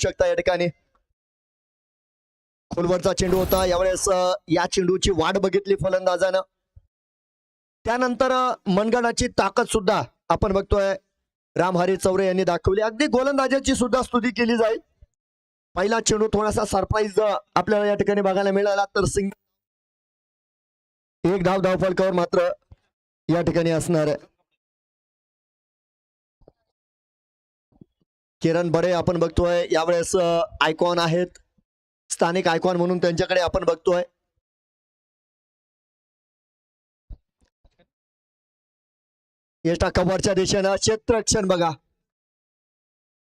शकता या ठिकाणी खोलवरचा चेंडू होता यावेळेस या चेंडूची वाट बघितली फलंदाजानं त्यानंतर मनगडाची ताकद सुद्धा आपण बघतोय रामहरी चौरे यांनी दाखवली अगदी गोलंदाजाची सुद्धा स्तुती केली जाईल पहिला चेंडू थोडासा सरप्राईज आपल्याला या ठिकाणी बघायला मिळाला तर सिंग एक धाव धावफलकावर मात्र या ठिकाणी असणार आहे किरण बडे आपण बघतोय यावेळेस आयकॉन आहेत स्थानिक आयकॉन म्हणून त्यांच्याकडे आपण बघतोय यष्टा कव्हरच्या दिशेनं क्षेत्ररक्षण बघा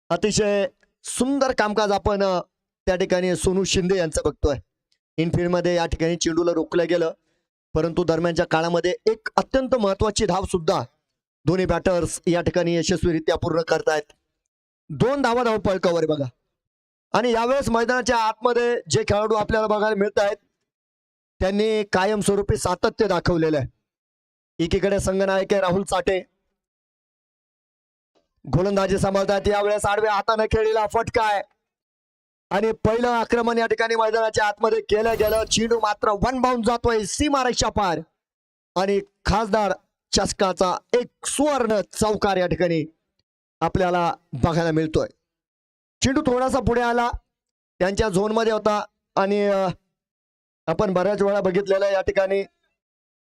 अतिशय सुंदर कामकाज आपण त्या ठिकाणी सोनू शिंदे यांचं बघतोय इनफिल्ड मध्ये या ठिकाणी चेंडूला रोखलं गेलं परंतु दरम्यानच्या काळामध्ये एक अत्यंत महत्वाची धाव सुद्धा दोन्ही बॅटर्स या ठिकाणी यशस्वीरित्या पूर्ण करतायत 2 धावा धाव फलकावर बघा आणि यावेळेस मैदानाच्या आतमध्ये जे खेळाडू आपल्याला बघायला मिळत आहेत त्यांनी कायमस्वरूपी सातत्य दाखवलेलं आहे एकीकडे संघनायक आहे राहुल चाटे गोलंदाजी सांभाळतात यावेळेस आडव्या हाताने खेळलेला फटका आहे आणि पहिलं आक्रमण या ठिकाणी मैदानाच्या आतमध्ये केलं गेलं चेंडू मात्र वन बाउंड जातोय सीमारेषा पार आणि खासदार चषकाचा एक सुवर्ण चौकार या ठिकाणी आपल्याला बघायला मिळतोय चेंडू थोडासा पुढे आला त्यांच्या झोन मध्ये होता आणि आपण बऱ्याच वेळा बघितलेलं या ठिकाणी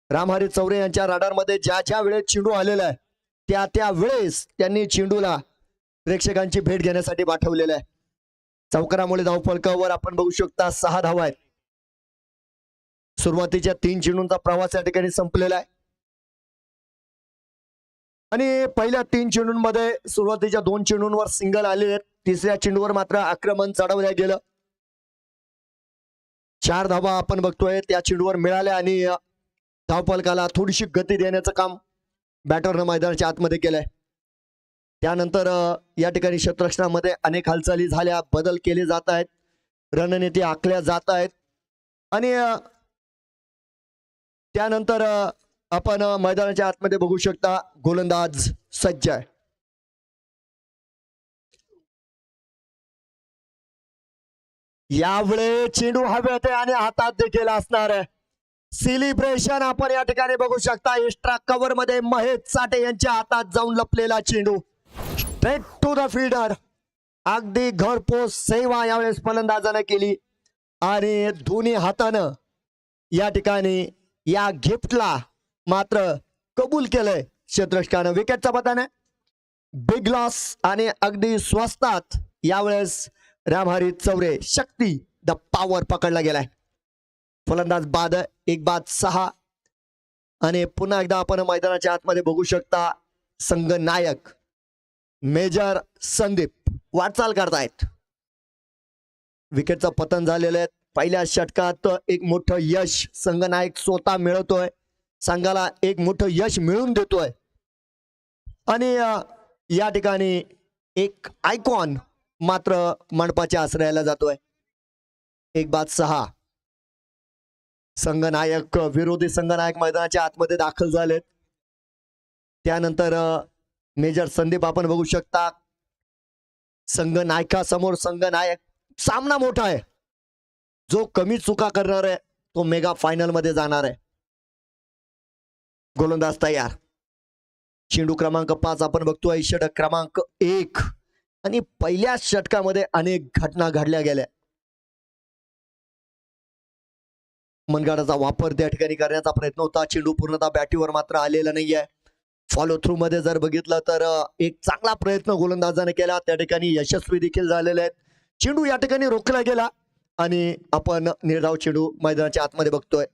रामहरी चौरे यांच्या राडारमध्ये ज्या वेळेस चेंडू आलेला आहे त्या वेळेस त्यांनी चेंडूला प्रेक्षकांची भेट घेण्यासाठी पाठवलेलं आहे चौकारामुळे धावफलकावर आपण बघू शकता 6 धावा आहेत सुरुवातीच्या 3 चेंडूंचा प्रवास या ठिकाणी संपलेला आहे आणि पहिल्या 3 चेंडूंमध्ये सुरुवातीच्या 2 चेंडूंवर सिंगल आले आहेत तिसऱ्या चेंडूवर मात्र आक्रमण चढवलं गेलं 4 धावा आपण बघतोय त्या चेंडूवर मिळाल्या आणि धावफलकाला थोडीशी गती देण्याचं काम बॅटरनं मैदानाच्या आतमध्ये केलंय त्यानंतर या ठिकाणी क्षेत्ररक्षणामध्ये अनेक हालचाली झाल्या बदल केले जात आहेत रणनीती आखल्या जात आहेत आणि त्यानंतर आपण मैदानाच्या आतमध्ये बघू शकता गोलंदाज सज्ज आहे यावेळी चेंडू हवेत आणि हातात देखील असणार आहे सेलिब्रेशन आपण या ठिकाणी बघू शकता एक्स्ट्रा कव्हर मध्ये महेश चाटे यांच्या हातात जाऊन लपलेला चेंडू स्ट्रेट टू द फील्डर अगदी घरपोच सेवा यावेळेस फलंदाजाने केली आणि दोन्ही हातानं या ठिकाणी या गिफ्टला मात्र कबूल केलंय क्षेत्ररक्षकानं विकेटच्या पताने बिग लॉस आणि अगदी स्वस्तात यावेळेस रामहरी चौरे शक्ती द पॉवर पकडला गेलाय फलंदाज बाद 1-6 आणि पुन्हा एकदा आपण मैदानाच्या आतमध्ये बघू शकता संघनायक मेजर संदीप वाटचाल करतायत विकेटचं पतन झालेलं आहे पहिल्या षटकात एक मोठं यश संघनायक स्वतः मिळवतोय संघाला एक मोठं यश मिळवून देतोय आणि या ठिकाणी एक आयकॉन मात्र मंडपाच्या आश्रयाला जातोय 1-6 संघनायक विरोधी संघनायक मैदानाच्या आतमध्ये दाखल झालेत त्यानंतर मेजर संदीप आपण बघू शकता संघनायकासमोर संघनायक सामना मोठा आहे जो कमी चुका करणार आहे तो मेगा फायनल मध्ये जाणार आहे गोलंदाज तयार चेंडू क्रमांक 5 आपण बघतोय षटक क्रमांक 1 आणि पहिल्या षटकामध्ये अनेक घटना घडल्या गेल्या मनगडाचा वापर त्या ठिकाणी करण्याचा प्रयत्न होता चेंडू पूर्णतः बॅटीवर मात्र आलेला नाहीये फॉलो थ्रू मध्ये जर बघितलं तर एक चांगला प्रयत्न गोलंदाजाने केला त्या ठिकाणी यशस्वी देखील झालेले आहेत चेंडू या ठिकाणी रोखला गेला आणि आपण निर्धाव चेंडू मैदानाच्या आतमध्ये बघतोय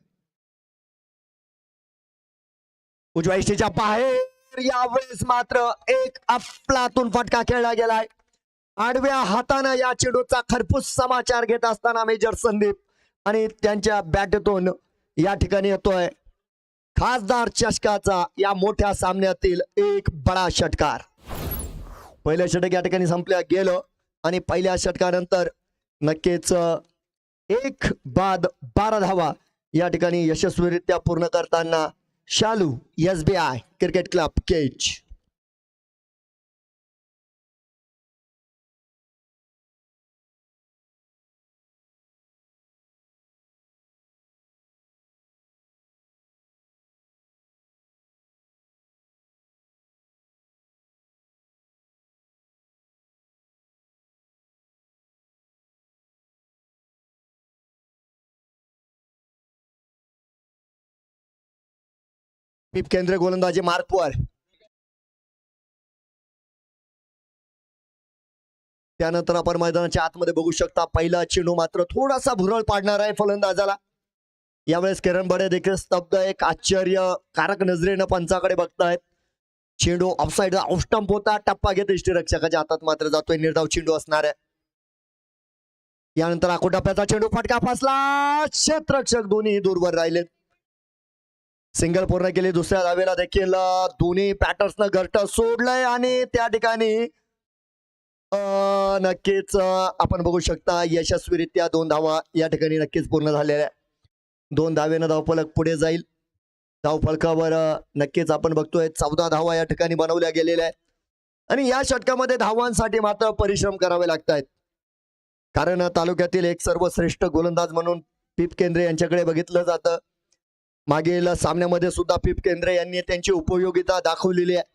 उजव्या इष्टीच्या बाहेर यावेळेस मात्र एक अफलातून फटका खेळला गेलाय आडव्या हाताने या चेंडूचा खरपूस समाचार घेत असताना मेजर संदीप आणि त्यांच्या बॅटतून या ठिकाणी येतोय खासदार चषकाचा या मोठ्या सामन्यातील एक बडा षटकार पहिलं षटक या ठिकाणी संपलं गेलं आणि पहिल्या षटकानंतर नक्कीच 1-12 धावा या ठिकाणी यशस्वीरित्या पूर्ण करताना शालू SBI क्रिकेट क्लब केज पीप केंद्रीय गोलंदाजी मार्कवर. त्यानंतर आपण मैदानाच्या आतमध्ये बघू शकता पहिला चेंडू मात्र थोडासा भुरळ पाडणार आहे फलंदाजाला. यावेळेस किरण बडे देखील स्तब्ध एक आश्चर्यकारक नजरेनं पंचाकडे बघतायत. चेंडू ऑफसाईड ऑफस्टंप होता, टप्पा घेत यष्टीरक्षकाच्या हातात मात्र जातोय. निर्धाव चेंडू असणार आहे. यानंतर आकुटप्प्याचा चेंडू फटका फसला. क्षेत्ररक्षक दोन्ही दूरवर राहिले. सिंगल पूर्ण केली. दुसऱ्या धावेला देखील दोन्ही बॅटर्सनं घरट सोडलंय आणि त्या ठिकाणी नक्कीच आपण बघू शकता यशस्वीरित्या 2 धावा या ठिकाणी नक्कीच पूर्ण झालेल्या. 2 धावेनं धावफलक पुढे जाईल. धावफलकावर नक्कीच आपण बघतोय 14 धावा या ठिकाणी बनवल्या गेलेल्या आहेत. आणि या षटकामध्ये धावांसाठी मात्र परिश्रम करावे लागत आहेत. कारण तालुक्यातील एक सर्वश्रेष्ठ गोलंदाज म्हणून पीप केंद्रे यांच्याकडे बघितलं जातं. मागील सामन्यामध्ये सुद्धा पीप केंद्रे यांनी त्यांची उपयोगिता दाखवलेली आहे.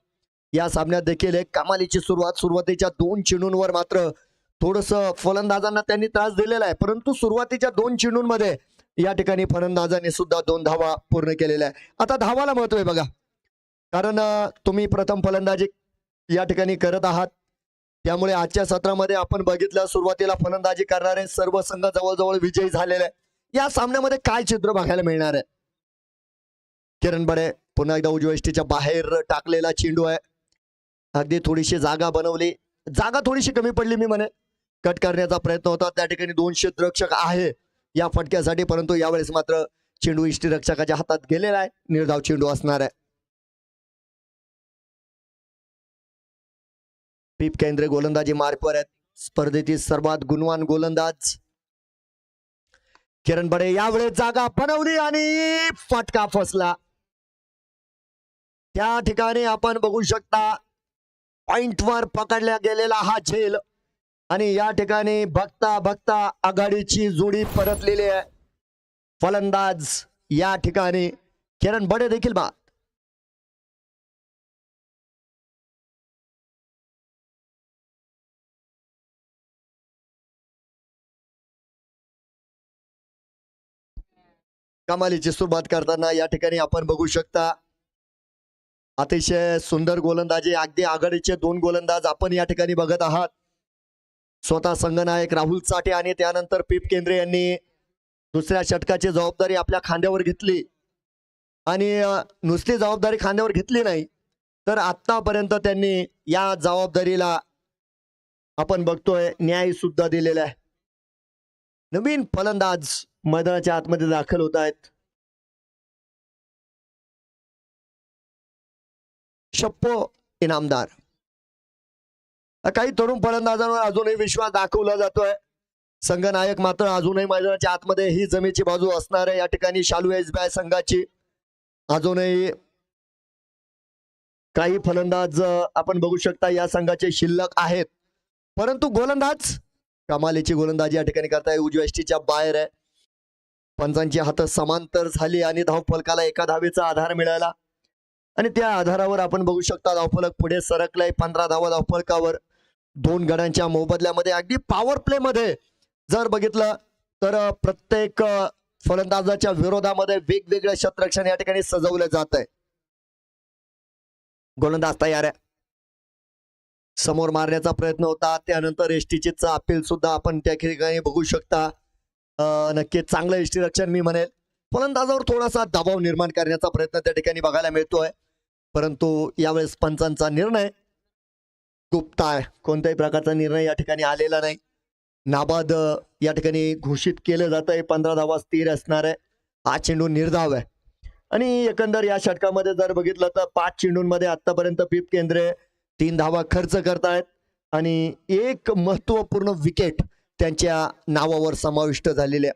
या सामन्यात देखील एक कमालीची सुरुवातीच्या 2 चेंडूंवर मात्र थोडस फलंदाजांना त्यांनी त्रास दिलेला आहे. परंतु सुरुवातीच्या 2 चेंडूंमध्ये या ठिकाणी फलंदाजांनी सुद्धा 2 धावा पूर्ण केलेल्या आहे. आता धावाला महत्व आहे बघा, कारण तुम्ही प्रथम फलंदाजी या ठिकाणी करत आहात. त्यामुळे आजच्या सत्रामध्ये आपण बघितलं सुरुवातीला फलंदाजी करणारे सर्व संघ जवळजवळ विजयी झालेले आहे. या सामन्यामध्ये काय चित्र बघायला मिळणार आहे? किरण बडे पुन्हा एकदा उजव्या यष्टीच्या बाहेर टाकलेला चेंडू आहे. अगदी थोडीशी जागा बनवली, जागा थोडीशी कमी पडली मी म्हणे. कट करण्याचा प्रयत्न होता, त्या ठिकाणी 2 क्षेत्ररक्षक आहे या फटक्यासाठी. परंतु यावेळेस मात्र चेंडू यष्टीरक्षकाच्या हातात गेलेला आहे. निर्धाव चेंडू असणार आहे. पीप केंद्रे गोलंदाजी मार्कवर आहेत. स्पर्धेतील सर्वात गुणवान गोलंदाज किरण बडे यावेळेस जागा बनवली आणि फटका फसला. त्या ठिकाणी आपण बघू शकता पॉइंटवर पकडला गेलेला हा झेल आणि या ठिकाणी बघता बघता आघाडीची जोडी परतलेली आहे. फलंदाज या ठिकाणी किरण बडे देखील बाद. कमालीची सुरुवात करताना या ठिकाणी आपण बघू शकता अतिशय सुंदर गोलंदाजी. अगदी आघाडीचे 2 गोलंदाज आपण या ठिकाणी बघत आहात. स्वतः संघनायक राहुल चाटे आणि त्यानंतर पीप केंद्रे यांनी दुसऱ्या षटकाची जबाबदारी आपल्या खांद्यावर घेतली. आणि नुसती जबाबदारी खांद्यावर घेतली नाही तर आतापर्यंत त्यांनी या जबाबदारीला आपण बघतोय न्याय सुद्धा दिलेला आहे. नवीन फलंदाज मैदानाच्या आतमध्ये दाखल होत आहेत. शप्पो इनामदार. काही तरुण फलंदाजांवर अजूनही विश्वास दाखवला जातोय. संघनायक मात्र अजूनही मैदानाच्या आतमध्ये ही जमेची बाजू असणार आहे. या ठिकाणी शालू एसबीआय संघाची अजूनही काही फलंदाज आपण बघू शकता या संघाचे शिल्लक आहेत. परंतु गोलंदाज कमालीची गोलंदाजी या ठिकाणी करताय. उजव्या यष्टीच्या बाहेर आहे. पंचांची हात समांतर झाली आणि धावफलकाला एका धावेचा आधार मिळाला आणि त्या आधारावर आपण बघू शकता धावफलक पुढे सरकलाय. 15 धावा धावफलकावर. 2 गड्यांच्या मोबदल्यामध्ये अगदी पॉवर प्ले मध्ये जर बघितलं तर प्रत्येक फलंदाजाच्या विरोधामध्ये वेगवेगळं क्षेत्ररक्षण या ठिकाणी सजवलं जात आहे. गोलंदाज तयार आहे. समोर मारण्याचा प्रयत्न होता, त्यानंतर यष्टीचीचं अपील सुद्धा आपण त्या ठिकाणी बघू शकता. नक्कीच चांगलं यष्टीरक्षण मी म्हणेल. फलंदाजावर थोडासा दबाव निर्माण करण्याचा प्रयत्न त्या ठिकाणी बघायला मिळतोय. परंतु यावेळेस पंचांचा निर्णय गुप्त आहे. कोणत्याही प्रकारचा निर्णय या ठिकाणी आलेला नाही. नाबाद या ठिकाणी घोषित केलं जात आहे. 15 धावा स्थिर असणार आहे. हा चेंडू निर्धाव आहे आणि एकंदर या षटकामध्ये जर बघितलं तर 5 चेंडूंमध्ये आतापर्यंत पीप केंद्रे 3 धावा खर्च करतायत आणि एक महत्वपूर्ण विकेट त्यांच्या नावावर समाविष्ट झालेले आहे.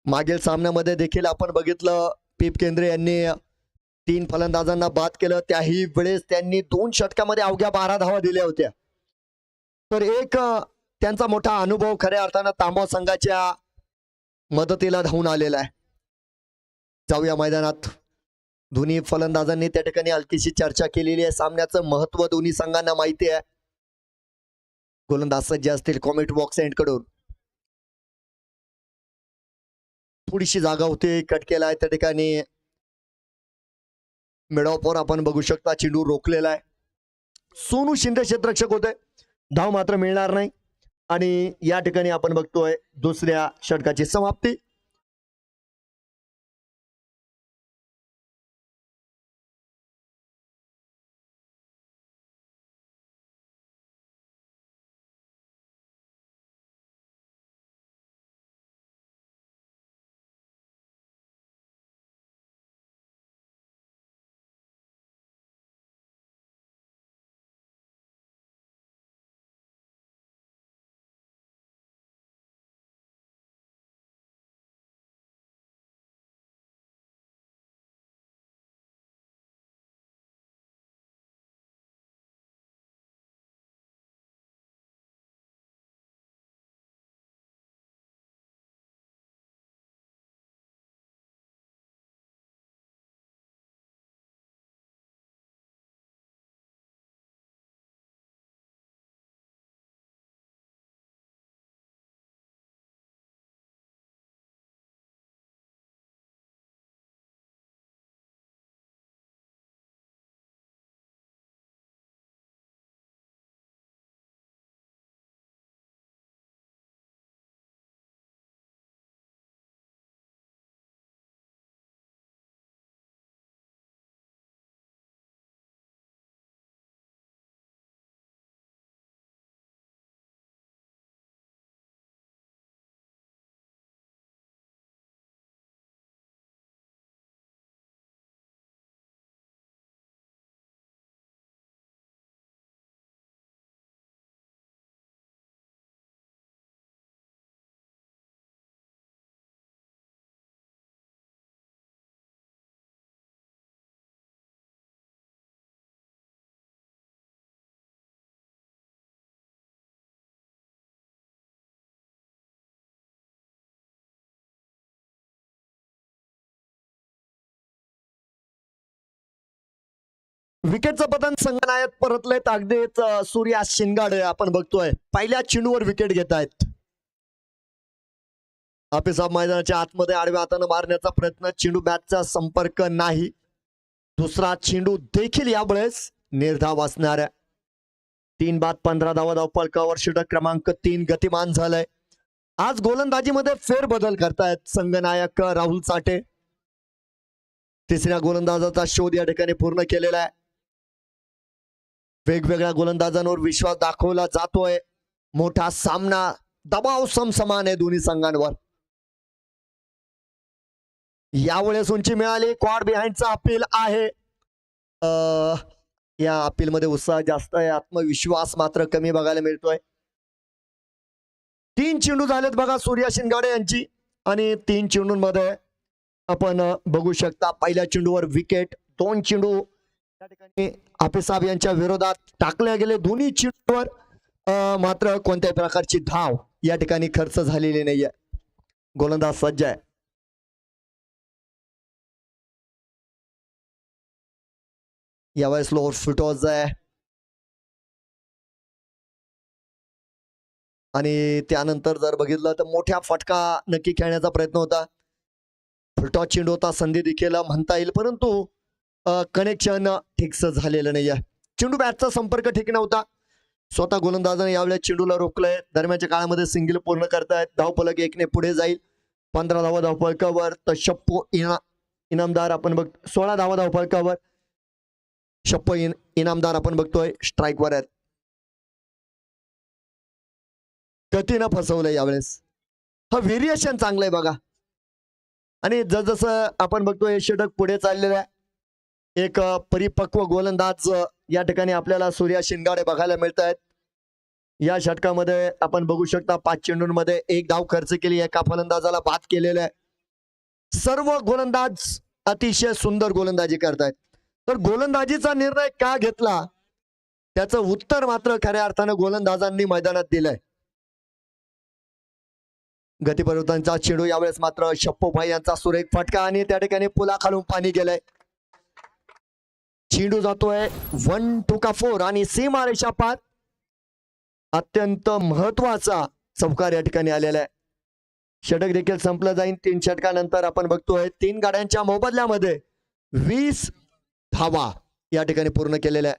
मागील सामन्यामध्ये देखील आपण बघितलं पीप केंद्रे यांनी 3 फलंदाजांना बाद केलं. त्याही वेळेस त्यांनी 2 षटकामध्ये अवघ्या 12 धावा दिल्या होत्या. तर एक त्यांचा मोठा अनुभव खऱ्या अर्थानं तांबा संघाच्या मदतीला धावून आलेला आहे. जाऊया मैदानात. दोन्ही फलंदाजांनी त्या ठिकाणी हलकीशी चर्चा केलेली आहे. सामन्याचं महत्व दोन्ही संघांना माहिती आहे. गोलंदाज सज्ज असतील कॉमेंट बॉक्स एंड कडून. थोडीशी जागा होती, कट केलाय त्या ठिकाणी मिडॉपवर आपण बघू शकता चेंडू रोखलेला आहे. सोनू शिंदे क्षेत्ररक्षक होते, धाव मात्र मिळणार नाही. आणि या ठिकाणी आपण बघतोय दुसऱ्या षटकाची समाप्ती. विकेटचं पतन संघनायक परतलेत. अगदीच सूर्या शिंगाडे आपण बघतोय पहिल्या चेंडूवर विकेट घेत आहेत. आपेसाब मैदानाच्या आतमध्ये आडव्या हाताने मारण्याचा प्रयत्न, चेंडू बॅटचा संपर्क नाही. दुसरा चेंडू देखील यावेळेस निर्धाव असणाऱ्या 3 बाद 15 धावा फलकावर षटक क्रमांक 3 गतिमान झालंय. आज गोलंदाजीमध्ये फेरबदल करतायत संघनायक राहुल चाटे. तिसऱ्या गोलंदाजाचा शोध या ठिकाणी पूर्ण केलेला आहे. वेगवेगळ्या गोलंदाजांवर विश्वास दाखवला जातोय. मोठा सामना, दबाव समसमान आहे दोन्ही संघांवर. यावेळेस उंची मिळाली. क्वाड बिहाइंडचा अपील आहे. या अपील मध्ये उत्साह जास्त आहे, आत्मविश्वास मात्र कमी बघायला मिळतोय. 3 चेंडू झालेत बघा सूर्या शिंगाडे यांची, आणि 3 चेंडूंमध्ये आपण बघू शकता पहिल्या चेंडूवर विकेट. 2 चेंडू या ठिकाणी आपेसाब यांच्या विरोधात टाकले गेले. दोन्ही चेंडूवर मात्र कोणत्याही प्रकारची धाव या ठिकाणी खर्च झालेली नाहीये. गोलंदाज सज्ज आहे. यावेळेस लोअर फुटॉज आहे आणि त्यानंतर जर बघितलं तर मोठ्या फटका नक्की खेळण्याचा प्रयत्न होता. फुटॉस चेंडू होता, संधी देखील म्हणता येईल, परंतु कनेक्शन ठीकस झालेलं नाहीये. चेंडू बॅटचा संपर्क ठीक नव्हता. स्वतः गोलंदाजाने यावेळेस चेंडूला रोखलंय. दरम्यानच्या काळामध्ये सिंगल पूर्ण करतायत. धावफलक 1 ने पुढे जाईल. 15 धावा धावफलकावर तर शप्पू इनामदार आपण बघ 16 धावा धावफलकावर शप्पू इनामदार आपण बघतोय स्ट्राईकवर आहेत. गतीनं फसवलंय यावेळेस. हा व्हेरिएशन चांगलं आहे बघा. आणि जसजसं आपण बघतोय षटक पुढे चाललेलं आहे. एक परिपक्व गोलंदाज या ठिकाणी आपल्याला सूर्या शिंगाडे बघायला मिळत आहेत. या षटकामध्ये आपण बघू शकता 5 चेंडूंमध्ये 1 धाव खर्च केली. एका फलंदाजाला बाद केलेलं आहे. सर्व गोलंदाज अतिशय सुंदर गोलंदाजी करतायत. तर गोलंदाजीचा निर्णय का घेतला त्याचं उत्तर मात्र खऱ्या अर्थानं गोलंदाजांनी मैदानात दिलंय. गतीपरिवर्तनचा चेंडू यावेळेस मात्र शप्पू भाई यांचा सुरेख फटका आणि त्या ठिकाणी पुलाखालून पाणी गेलंय. चेंडू जातोय 1-4 आणि सीमारेषा पार. अत्यंत महत्वाचा चौकार या ठिकाणी आलेला आहे. षटक देखील संपलं जाईल. 3 षटकानंतर आपण बघतोय 3 गाड्यांच्या मोबदल्यामध्ये 20 धावा या ठिकाणी पूर्ण केलेल्या आहे.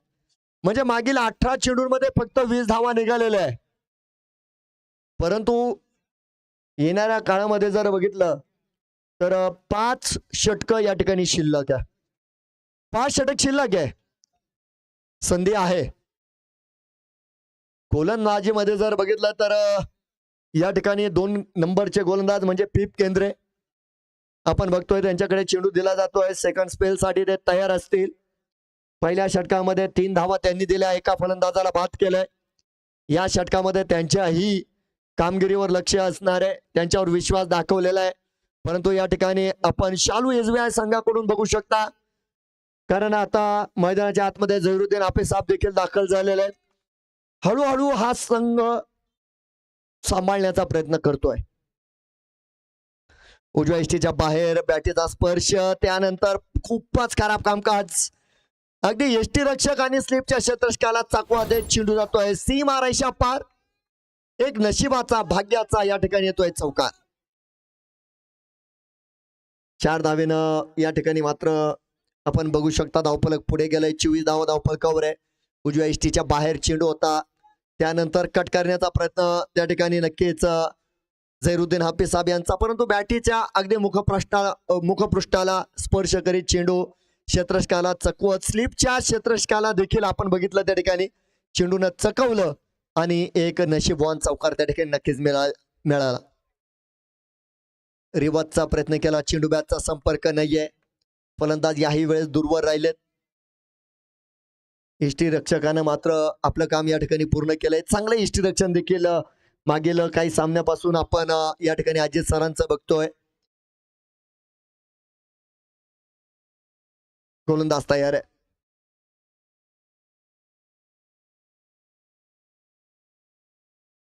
म्हणजे मागील 18 चेंडूंमध्ये फक्त 20 धावा निघालेल्या आहे. परंतु येणाऱ्या काळामध्ये जर बघितलं तर 5 षटक या ठिकाणी शिल्लक आहे. 5 षटक शिल्लक आहे. संधी आहे. गोलंदाजीमध्ये जर बघितलं तर या ठिकाणी 2 नंबरचे गोलंदाज म्हणजे पीप केंद्रे आपण बघतोय त्यांच्याकडे चेंडू दिला जातोय. सेकंड स्पेल साठी ते तयार असतील. पहिल्या षटकामध्ये 3 धावा त्यांनी दिल्या, एका फलंदाजाला बाद केलंय. या षटकामध्ये त्यांच्याही कामगिरीवर लक्ष असणार आहे, त्यांच्यावर विश्वास दाखवलेला आहे. परंतु या ठिकाणी आपण शालू SBI संघाकडून बघू शकता, कारण आता मैदानाच्या आतमध्ये झहीरुद्दीन आपेसाब देखील दाखल झालेले आहेत. हळूहळू हा संघ सांभाळण्याचा प्रयत्न करतोय. उजव्या इष्टीच्या बाहेर बॅटीचा स्पर्श, त्यानंतर खूपच खराब कामकाज. अगदी यष्टी रक्षक आणि स्लिपच्या क्षेत्ररक्षकाला चाकवा देत चेंडू जातोय सीमा रेषा पार. एक नशिबाचा भाग्याचा या ठिकाणी येतोय चौकार. 4 धावेनं या ठिकाणी मात्र आपण बघू शकता धावफलक पुढे गेलाय. 24 धावा धावफलकावर आहे. उजव्या इष्टीच्या बाहेर चेंडू होता, त्यानंतर कट करण्याचा प्रयत्न त्या ठिकाणी नक्कीच झहीरुद्दीन आपेसाब यांचा, परंतु बॅटीच्या अगदी मुखपृष्ठाला स्पर्श करीत चेंडू क्षेत्ररक्षकाला चकवत. स्लिपच्या क्षेत्ररक्षकाला देखील आपण बघितलं त्या ठिकाणी चेंडूनं चकवलं आणि एक नशीबवान चौकार त्या ठिकाणी नक्कीच मिळाला. रिवाजचा प्रयत्न केला, चेंडू बॅटचा संपर्क नाहीये. फलंदाज याही वेळेस दूरवर राहिलेत. यष्टीरक्षकानं मात्र आपलं काम या ठिकाणी पूर्ण केलंय. चांगलं यष्टीरक्षण देखील मागील काही सामन्यापासून आपण या ठिकाणी अजित सरांचं बघतोय. गोलंदाज तयार आहे.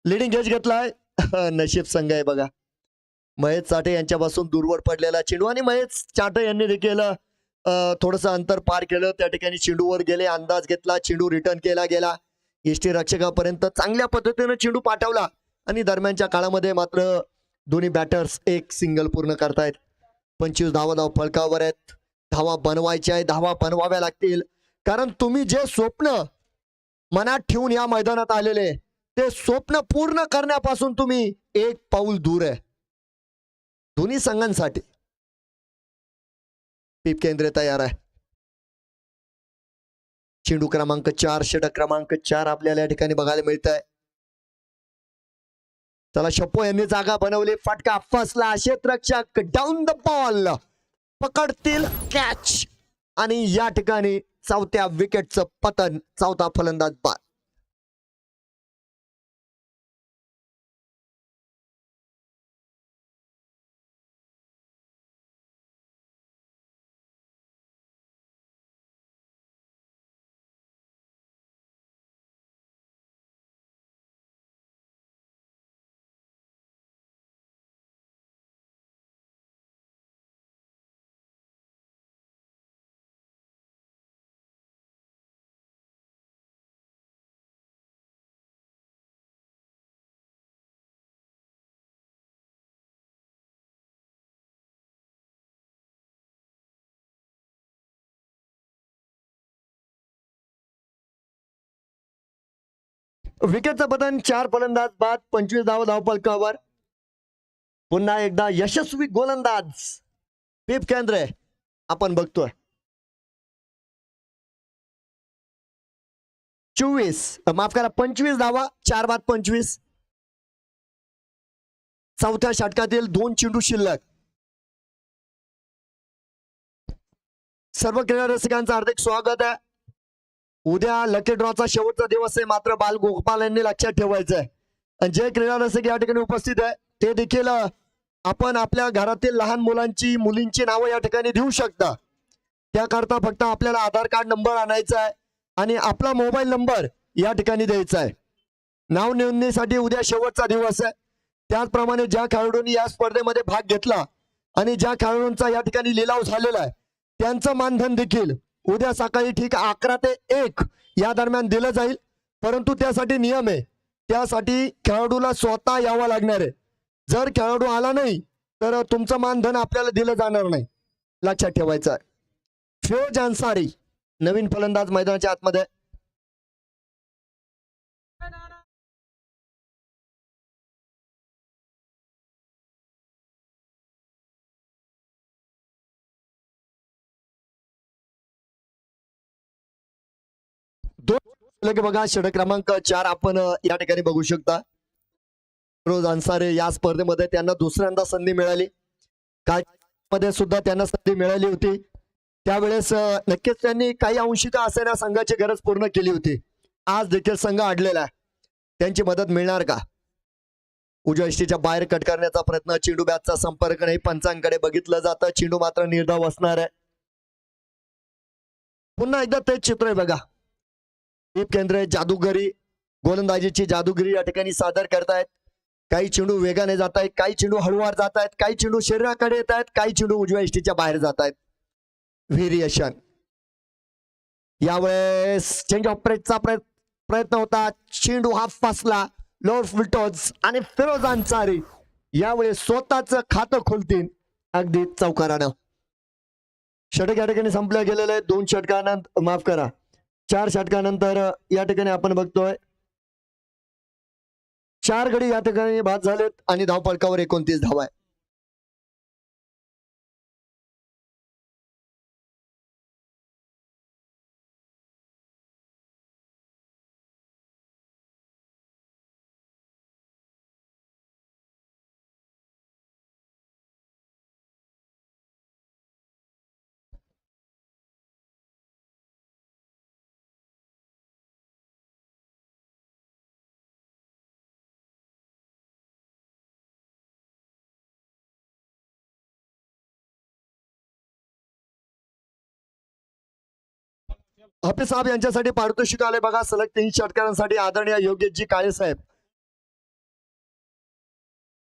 लिडिंग एज घेतलाय. नशीब संघ आहे बघा. महेश चाटे यांच्यापासून दूरवर पडलेला चेंडू आणि महेश चाटे यांनी देखील थोडस अंतर पार केलं. त्या ठिकाणी चेंडूवर गेले, अंदाज घेतला, चेंडू रिटर्न केला गेला. यष्टीरक्षकापर्यंत चांगल्या पद्धतीने चेंडू पाठवला आणि दरम्यानच्या काळामध्ये मात्र दोन्ही बॅटर्स एक सिंगल पूर्ण करतायत. 25 धावा फलकावर आहेत. धावा बनवायच्या आहे, धावा बनवाव्या लागतील, कारण तुम्ही जे स्वप्न मनात ठेवून या मैदानात आलेले ते स्वप्न पूर्ण करण्यापासून तुम्ही एक पाऊल दूर आहे दोन्ही संघांसाठी. पीप केंद्रे तयार आहे. चेंडू क्रमांक 4, षटक क्रमांक 4 आपल्याला या ठिकाणी बघायला मिळत आहे. चला, शप्पो यांनी जागा बनवली. फटका फसला. क्षेत्ररक्षक डाऊन द बॉल पकडतील कॅच आणि या ठिकाणी चौथ्या विकेटचं पतन. चौथा फलंदाज बाद. विकेटचं पतन. 4 फलंदाज बाद. 25 धावा धावफलकावर. पुन्हा एकदा यशस्वी गोलंदाज पीप केंद्रे आपण बघतोय. 25 धावा, 4 बाद 25. चौथ्या षटकातील 2 चेंडू शिल्लक. सर्व क्रीडा रसिकांचं हार्दिक स्वागत आहे. उद्या लकी ड्रॉचा शेवटचा दिवस आहे, मात्र बाल गोपाल यांनी लक्षात ठेवायचं आहे. आणि जे क्रीडा रसिक या ठिकाणी उपस्थित आहे ते देखील आपण आपल्या घरातील लहान मुलींची नावं या ठिकाणी देऊ शकता. त्याकरता फक्त आपल्याला आधार कार्ड नंबर आणायचा आहे आणि आपला मोबाईल नंबर या ठिकाणी द्यायचा आहे. नाव नोंदणीसाठी उद्या शेवटचा दिवस आहे. त्याचप्रमाणे ज्या खेळाडूंनी या स्पर्धेमध्ये भाग घेतला आणि ज्या खेळाडूंचा या ठिकाणी लिलाव झालेला आहे त्यांचं मानधन देखील उद्या सकाळी ठीक 11 ते 1 या दरम्यान दिलं जाईल. परंतु त्यासाठी नियम आहे, त्यासाठी खेळाडूला स्वतः यावं लागणार आहे. जर खेळाडू आला नाही तर तुमचं मानधन आपल्याला दिलं जाणार नाही, लक्षात ठेवायचं आहे. फिरोज अन्सारी नवीन फलंदाज मैदानाच्या आतमध्ये. दोन बघा षटक क्रमांक 4 आपण या ठिकाणी बघू शकता. फिरोज अन्सारी या स्पर्धेमध्ये त्यांना दुसऱ्यांदा संधी मिळाली. काय मध्ये सुद्धा त्यांना संधी मिळाली होती. त्यावेळेस नक्कीच त्यांनी काही अंशी का असेना संघाची गरज पूर्ण केली होती. आज देखील संघ अडलेला आहे. त्यांची मदत मिळणार का? उजव्या यष्टीच्या बाहेर कट करण्याचा प्रयत्न. चेंडू बॅटचा संपर्क नाही. पंचांकडे बघितलं जातं. चेंडू मात्र निर्धाव असणार आहे. पुन्हा एकदा तेच चित्र आहे बघा. दीप केंद्रे जादूगरी गोलंदाजीची जादूगिरी या ठिकाणी सादर करतायत. काही चेंडू वेगाने जात आहेत, काही चेंडू हळूवार जात आहेत, काही चेंडू शरीराकडे येत आहेत, काही चेंडू उजव्या यष्टीच्या बाहेर जात आहेत. व्हेरिएशन. यावेळेस चेंज ऑफ प्रेसचा प्रयत्न होता. चेंडू हा फसला. लोअर फुलटॉस आणि फिरोज अन्सारी यावेळेस स्वतःच खातं खोलतील अगदी चौकारानं. षटक या ठिकाणी संपल्या गेलेलं आहे. 2 षटकानंतर माफ करा 4 षटकानंतर या ठिकाणी आपण बघतोय 4 गडी या ठिकाणी बाद झालेत आणि धावफलकावर 29 धावा आहे. हाफिज साहेब यांच्यासाठी पारितोषिक आले बघा. सलग 3 षटकांसाठी आदरणीय योगेशजी काळे साहेब.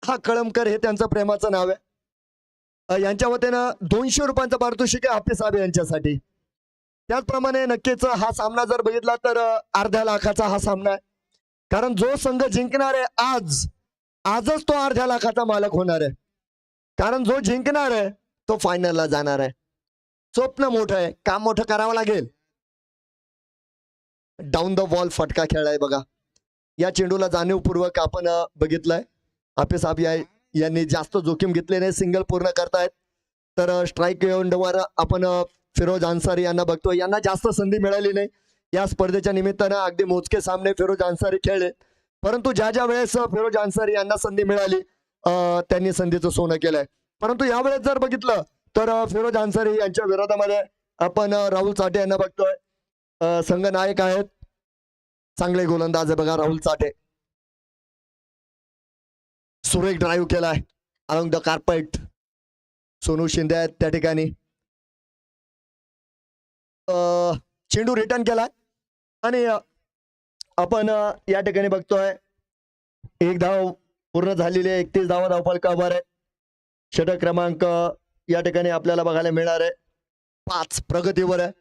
हा कळमकर हे त्यांचं प्रेमाचं नाव आहे. यांच्या वतीनं 200 रुपयांचं पारितोषिक आहे हाफिज साहेब यांच्यासाठी. त्याचप्रमाणे नक्कीच हा सामना जर बघितला तर अर्ध्या लाखाचा हा सामना आहे. कारण जो संघ जिंकणार आहे आजच तो अर्ध्या लाखाचा मालक होणार आहे. कारण जो जिंकणार आहे तो फायनलला जाणार आहे. स्वप्न मोठं आहे, काम मोठं करावं लागेल. डाऊन द वॉल फटका खेळलाय बघा. या चेंडूला जाणीवपूर्वक आपण बघितलंय. हाफिज साहेब यांनी जास्त जोखीम घेतली नाही. सिंगल पूर्ण करतायत. तर स्ट्राईक एंडवर आपण फिरोज अन्सारी यांना बघतोय. यांना जास्त संधी मिळाली नाही. या स्पर्धेच्या निमित्तानं अगदी मोजके सामने फिरोज अन्सारी खेळले. परंतु ज्या वेळेस फिरोज अन्सारी यांना संधी मिळाली त्यांनी संधीचं सोनं केलंय. परंतु यावेळेस जर बघितलं तर फिरोज अन्सारी यांच्या विरोधामध्ये आपण राहुल चाटे यांना बघतोय. संघ नायक आहेत. चांगले गोलंदाज आहे बघा राहुल चाटे. सुरेख ड्राईव्ह केलाय along the carpet. Sonu Shinde आहेत त्या ठिकाणी. चेंडू रिटर्न केलाय आणि आपण या ठिकाणी बघतोय 1 धाव पूर्ण झालेली आहे. 31 धावा धावफलकावर आहे. षटक क्रमांक या ठिकाणी आपल्याला बघायला मिळणार आहे 5 प्रगतीवर आहे.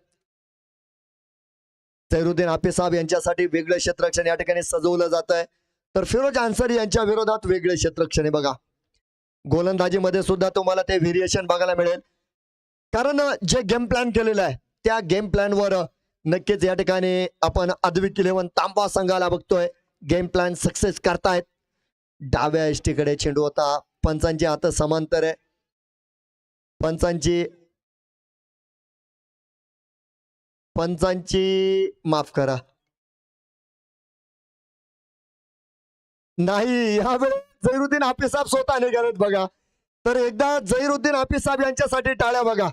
झैरुद्दीन हाफिज साहेब यांच्यासाठी वेगळं क्षेत्ररक्षण या ठिकाणी सजवलं जात आहे. तर फिरोज अन्सारी यांच्या विरोधात वेगळे क्षेत्ररक्षण आहे बघा. गोलंदाजीमध्ये सुद्धा तुम्हाला ते व्हेरिएशन बघायला मिळेल. कारण जे गेम प्लॅन केलेलं आहे त्या गेम प्लॅनवर नक्कीच या ठिकाणी आपण अद्विक 11 तांबा संघाला बघतोय. गेम प्लॅन सक्सेस करतायत. डाव्या यष्टीकडे चेंडू होता. पंचांची हात समांतर आहे. पंचांची माफ करा नाही यावेळेस झैरुद्दीन हाफिज साहेब स्वतःने करत बघा. तर एकदा झैरुद्दीन हाफिज साहेब यांच्यासाठी टाळ्या बघा.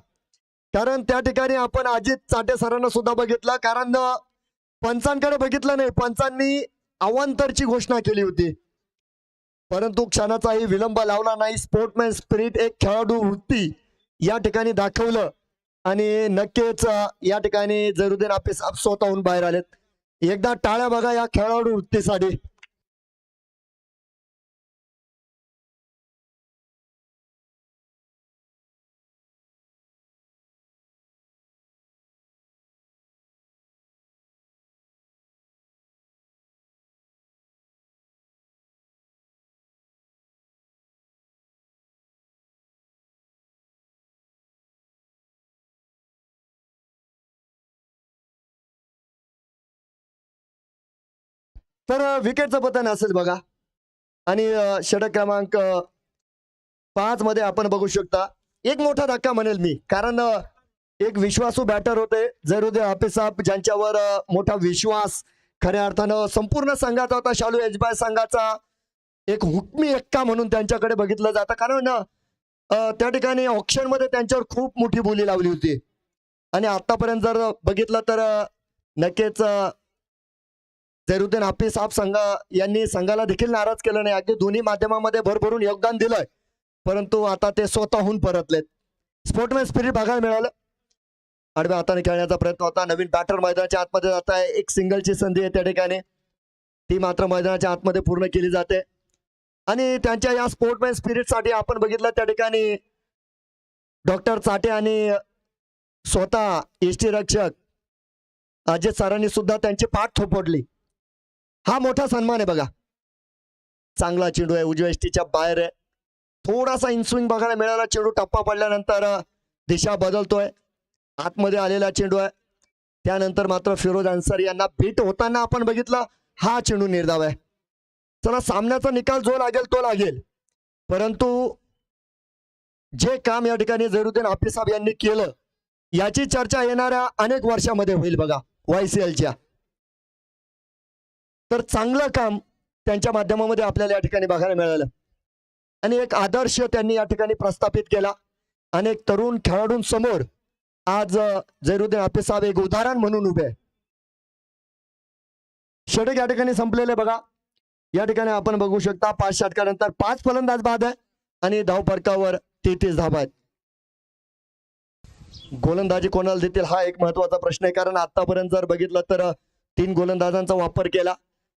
कारण त्या ठिकाणी आपण अजित चाटे सरांना सुद्धा बघितलं. कारण पंचांकडे बघितलं नाही. पंचांनी अवांतरची घोषणा केली होती. परंतु क्षणाचाही विलंब लावला नाही. स्पोर्टमॅन स्पिरिट एक खेळाडू वृत्ती या ठिकाणी दाखवलं आणि नक्कीच या ठिकाणी झैरुद्दीन हाफिज साहेब स्वतःहून बाहेर आलेत. एकदा टाळ्या बघा या खेळाडू वृत्तीसाठी. तर विकेटचं पतन असेल बघा. आणि षटक क्रमांक 5 मध्ये आपण बघू शकता एक मोठा धक्का म्हणेल मी, कारण एक विश्वासू बॅटर होते जैनुद्दीन हाफिज साहेब, ज्यांच्यावर मोठा विश्वास खऱ्या अर्थानं संपूर्ण संघाचा होता. शालू एजबाय संघाचा एक हुकमी एक्का म्हणून त्यांच्याकडे बघितलं जातं, कारण त्या ठिकाणी ऑक्शन मध्ये त्यांच्यावर खूप मोठी बोली लावली होती. आणि आतापर्यंत जर बघितलं तर नक्कीच जैनुद्दीन हाफिज साहेब संघ यांनी संघाला देखील नाराज केलं नाही. अगदी दोन्ही माध्यमामध्ये भरभरून योगदान दिलंय, परंतु आता ते स्वतःहून परतलेत. स्पोर्टमॅन स्पिरिट बघायला मिळालं. आडव्या हाताने खेळण्याचा प्रयत्न होता. नवीन बॅटर मैदानाच्या आतमध्ये जात आहे. एक सिंगलची संधी आहे त्या ठिकाणी, ती मात्र मैदानाच्या आतमध्ये पूर्ण केली जाते. आणि त्यांच्या या स्पोर्टमॅन स्पिरिटसाठी आपण बघितलं त्या ठिकाणी डॉक्टर चाटे आणि स्वतः एसटी रक्षक अजित सरांनी सुद्धा त्यांची पाठ थोपडली. हा मोठा सन्मान आहे बघा. चांगला चेंडू आहे, उजव्या एसटीच्या बाहेर आहे. थोडासा इनस्विंग बघायला मिळाला. चेंडू टप्पा पडल्यानंतर दिशा बदलतोय. आतमध्ये आलेला चेंडू आहे. त्यानंतर मात्र फिरोज अन्सारी यांना बीट होताना आपण बघितलं. हा चेंडू निर्धाव आहे. चला, सामन्याचा निकाल जो लागेल तो लागेल, परंतु जे काम या ठिकाणी जैनुद्दीन हाफिज साहेब यांनी केलं याची चर्चा येणाऱ्या अनेक वर्षामध्ये होईल बघा YCLच्या. तर चांगलं काम त्यांच्या माध्यमामध्ये आपल्याला या ठिकाणी बघायला मिळालं. आणि एक आदर्श त्यांनी या ठिकाणी प्रस्थापित केला. अनेक तरुण खेळाडूंसमोर आज जैनुद्दीन हाफिज साहेब एक उदाहरण म्हणून उभे. षटक या ठिकाणी संपलेले बघा. या ठिकाणी आपण बघू शकता 5 षटकानंतर 5 फलंदाज बाद आहे आणि धावफलकावर 33 धावा आहेत. गोलंदाजी कोणाला देतील हा एक महत्वाचा प्रश्न आहे, कारण आतापर्यंत जर बघितलं तर 3 गोलंदाजांचा वापर केला.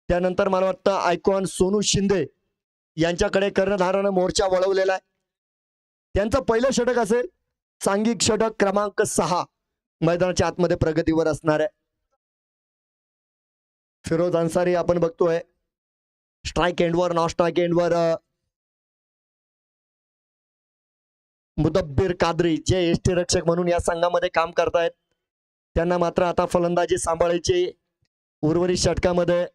त्यानंतर मला वाटतं आयकॉन सोनू शिंदे यांच्याकडे कर्णधारानं मोर्चा वळवलेला आहे. त्यांचं पहिलं षटक असेल सांघिक षटक क्रमांक 6 मैदानाच्या आतमध्ये प्रगतीवर असणार आहे. फिरोज अन्सारी आपण बघतोय स्ट्राईक एंडवर, नॉन स्ट्राईक एंडवर मुदब्बिर कादरी जे एसटी रक्षक म्हणून या संघामध्ये काम करतायत, त्यांना मात्र आता फलंदाजी सांभाळायची. उर्वरित षटकामध्ये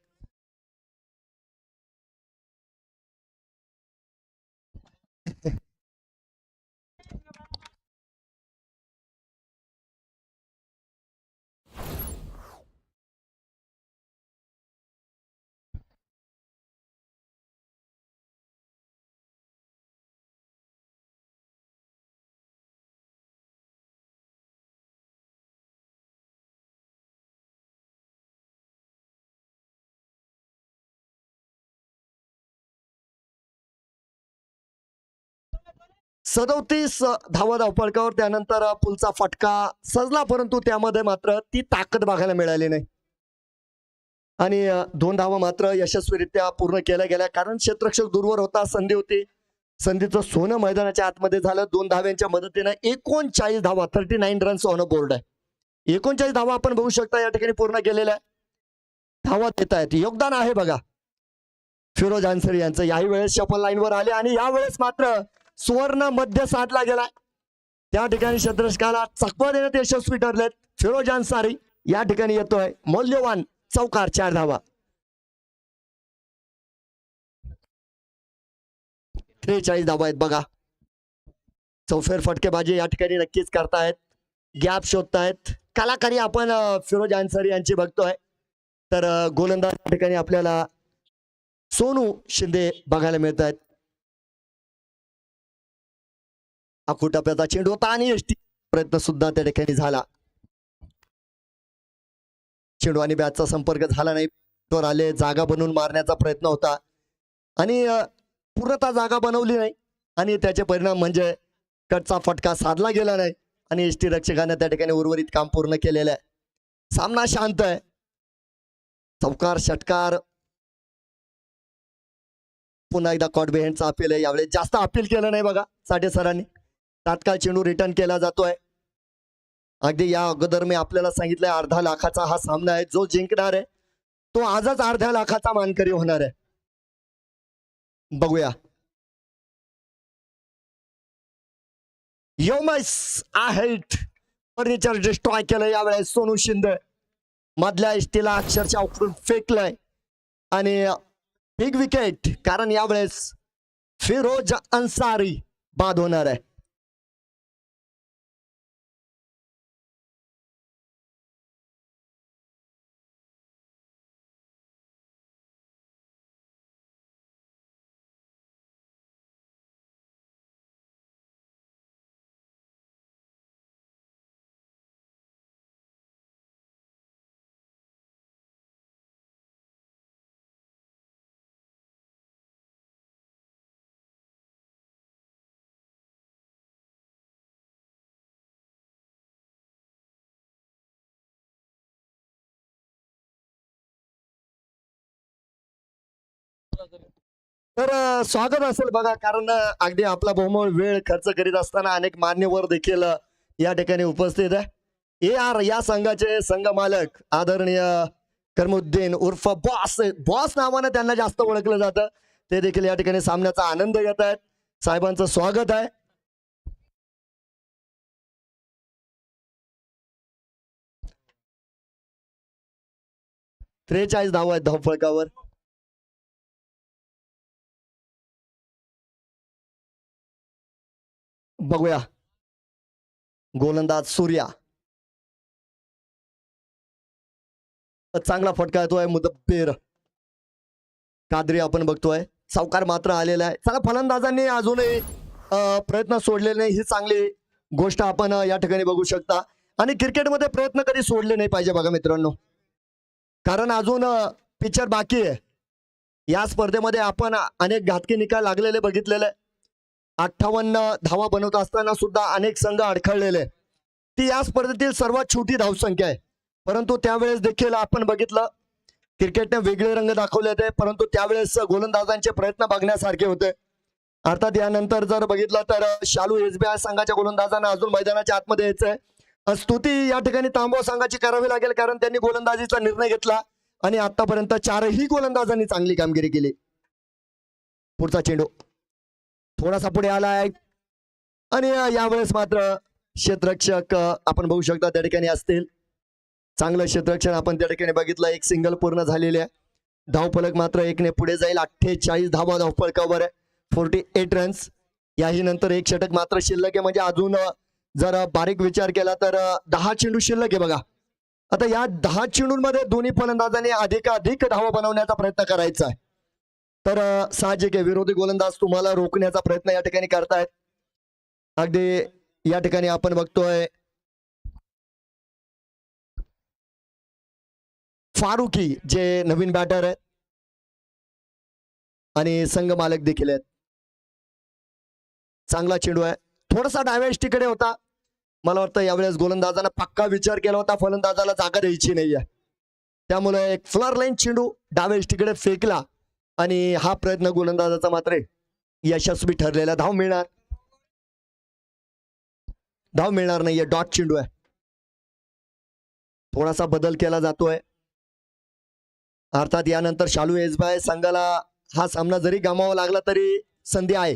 सदोतीस धावा धावफलकावर. त्यानंतर पुलचा फटका सजला, परंतु त्यामध्ये मात्र ती ताकद बघायला मिळाली नाही. आणि 2 धावा मात्र यशस्वीरित्या पूर्ण केल्या गेल्या, कारण क्षेत्ररक्षक दूरवर होता. संधी होती, संधीचं सोनं मैदानाच्या आतमध्ये झालं. 2 धाव्यांच्या मदतीनं 39 धावा, 39 रन्स ऑन अ बोर्ड आहे. 39 धावा आपण बघू शकता या ठिकाणी पूर्ण केलेल्या धावा देत आहेत. योगदान आहे बघा फिरोज अन्सारी यांचं. याही वेळेस शफल लाईनवर आले आणि यावेळेस मात्र सुवर्ण मध्य साधला गेला. त्या ठिकाणी क्षेत्ररक्षकाला चकवा देण्यात यशस्वी ठरलेत. फिरोज अन्सारी या ठिकाणी येतोय मौल्यवान चौकार, 4 धावा. 43 धावा आहेत बघा. चौफेर फटकेबाजी या ठिकाणी नक्कीच करतायत, गॅप शोधतायत. कलाकारी आपण फिरोज अन्सारी यांची बघतोय. तर गोलंदाज या ठिकाणी आपल्याला सोनू शिंदे बघायला मिळत आहेत. टप्प्याचा चेंडू होता आणि एसटी प्रयत्न सुद्धा त्या ठिकाणी झाला. चेंडू आणि बॅटचा संपर्क झाला नाही. वर आले, जागा बनवून मारण्याचा प्रयत्न होता आणि पूर्णतः जागा बनवली नाही आणि त्याचे परिणाम म्हणजे कटचा फटका साधला गेला नाही आणि एसटी रक्षकाने त्या ठिकाणी उर्वरित काम पूर्ण केलेलं आहे. सामना शांत आहे. चौकार, षटकार, पुन्हा एकदा कॉट बिहाइंडचा अपील आहे. यावेळेस जास्त अपील केलं नाही बघा साठे सरांनी. तात्काळ चेंडू रिटर्न केला जातोय. अगदी या अगोदर मी आपल्याला सांगितलंय अर्धा लाखाचा हा सामना आहे. जो जिंकणार आहे तो आजच अर्ध्या लाखाचा मानकरी होणार आहे. बघूया. योमस आहेट फर्निचर डिस्ट्रॉय केलं यावेळेस सोनू शिंदे. मधल्या एसटीला अक्षरशः उकरून फेकलंय आणि बिग विकेट, कारण यावेळेस फिरोज अन्सारी बाद होणार आहे. तर स्वागत असेल बघा, कारण अगदी आपला बहुमोल वेळ खर्च करीत असताना अनेक मान्यवर देखील या ठिकाणी उपस्थित आहे. या संघाचे संघ मालक आदरणीय करमुद्दीन उर्फ बॉस, बॉस नावानं त्यांना जास्त ओळखलं जातं, ते देखील या ठिकाणी सामन्याचा आनंद घेत आहेत. साहेबांचं स्वागत आहे. त्रेचाळीस धावा आहेत धावफलकावर. बघूया गोलंदाज सूर्या, चांगला फटका येतोय. मुदब्बिर कादरी आपण बघतोय, सावकार मात्र आलेला आहे. चला, फलंदाजांनी अजूनही प्रयत्न सोडलेले नाही, ही चांगली गोष्ट आपण या ठिकाणी बघू शकता. आणि क्रिकेटमध्ये प्रयत्न कधी सोडले नाही पाहिजे बघा मित्रांनो, कारण अजून पिक्चर बाकी आहे. या स्पर्धेमध्ये आपण अनेक घातकी निकाल लागलेले बघितलेले. 58 धावा बनवत असताना सुद्धा अनेक संघ अडखळलेले. ती या स्पर्धेतील सर्वात छोटी धावसंख्या आहे, परंतु त्यावेळेस देखील आपण बघितलं क्रिकेटने वेगळे रंग दाखवले होते, परंतु त्यावेळेस गोलंदाजांचे प्रयत्न बघण्यासारखे होते. अर्थात यानंतर जर बघितलं तर शालू SBI संघाच्या गोलंदाजांना अजून मैदानाच्या आतमध्ये यायचंय. स्तुती या ठिकाणी तांबवा संघाची करावी लागेल, कारण त्यांनी गोलंदाजीचा निर्णय घेतला आणि आतापर्यंत चारही गोलंदाजांनी चांगली कामगिरी केली. पुढचा चेंडू थोडासा पुढे आलाय आणि यावेळेस मात्र क्षेत्ररक्षक आपण बघू शकता त्या ठिकाणी असतील. चांगलं क्षेत्ररक्षण आपण त्या ठिकाणी बघितलं. एक सिंगल पूर्ण झालेली आहे. धावफलक मात्र एकने पुढे जाईल. 48 धावा धावफलकावर आहे, 48 रन्स. याही नंतर एक षटक मात्र शिल्लक आहे, म्हणजे अजून जर बारीक विचार केला तर 10 चेंडू शिल्लक आहे बघा. आता या 10 चेंडूंमध्ये दोन्ही फलंदाजांनी अधिकाधिक धावा बनवण्याचा प्रयत्न करायचा आहे. तर साहजिक आहे, विरोधी गोलंदाज तुम्हाला रोखण्याचा प्रयत्न या ठिकाणी करतायत. अगदी या ठिकाणी आपण बघतोय फारुकी जे नवीन बॅटर आहेत आणि संघ मालक देखील आहेत. चांगला चेंडू आहे, थोडासा डायव्हर्सिटीकडे होता. मला वाटतं यावेळेस गोलंदाजांना पक्का विचार केला होता, फलंदाजाला जागा द्यायची नाहीये, त्यामुळे एक फ्लर लाईन चेंडू डायव्हर्सिटीकडे फेकला आणि हा प्रयत्न गोलंदाजाचा मात्र यशस्वी ठरलेला. धाव मिळणार नाहीये, डॉट चेंडू आहे. थोडासा बदल केला जातोय. अर्थात यानंतर शालू SBI संघाला हा सामना जरी गमावा लागला तरी संधी आहे,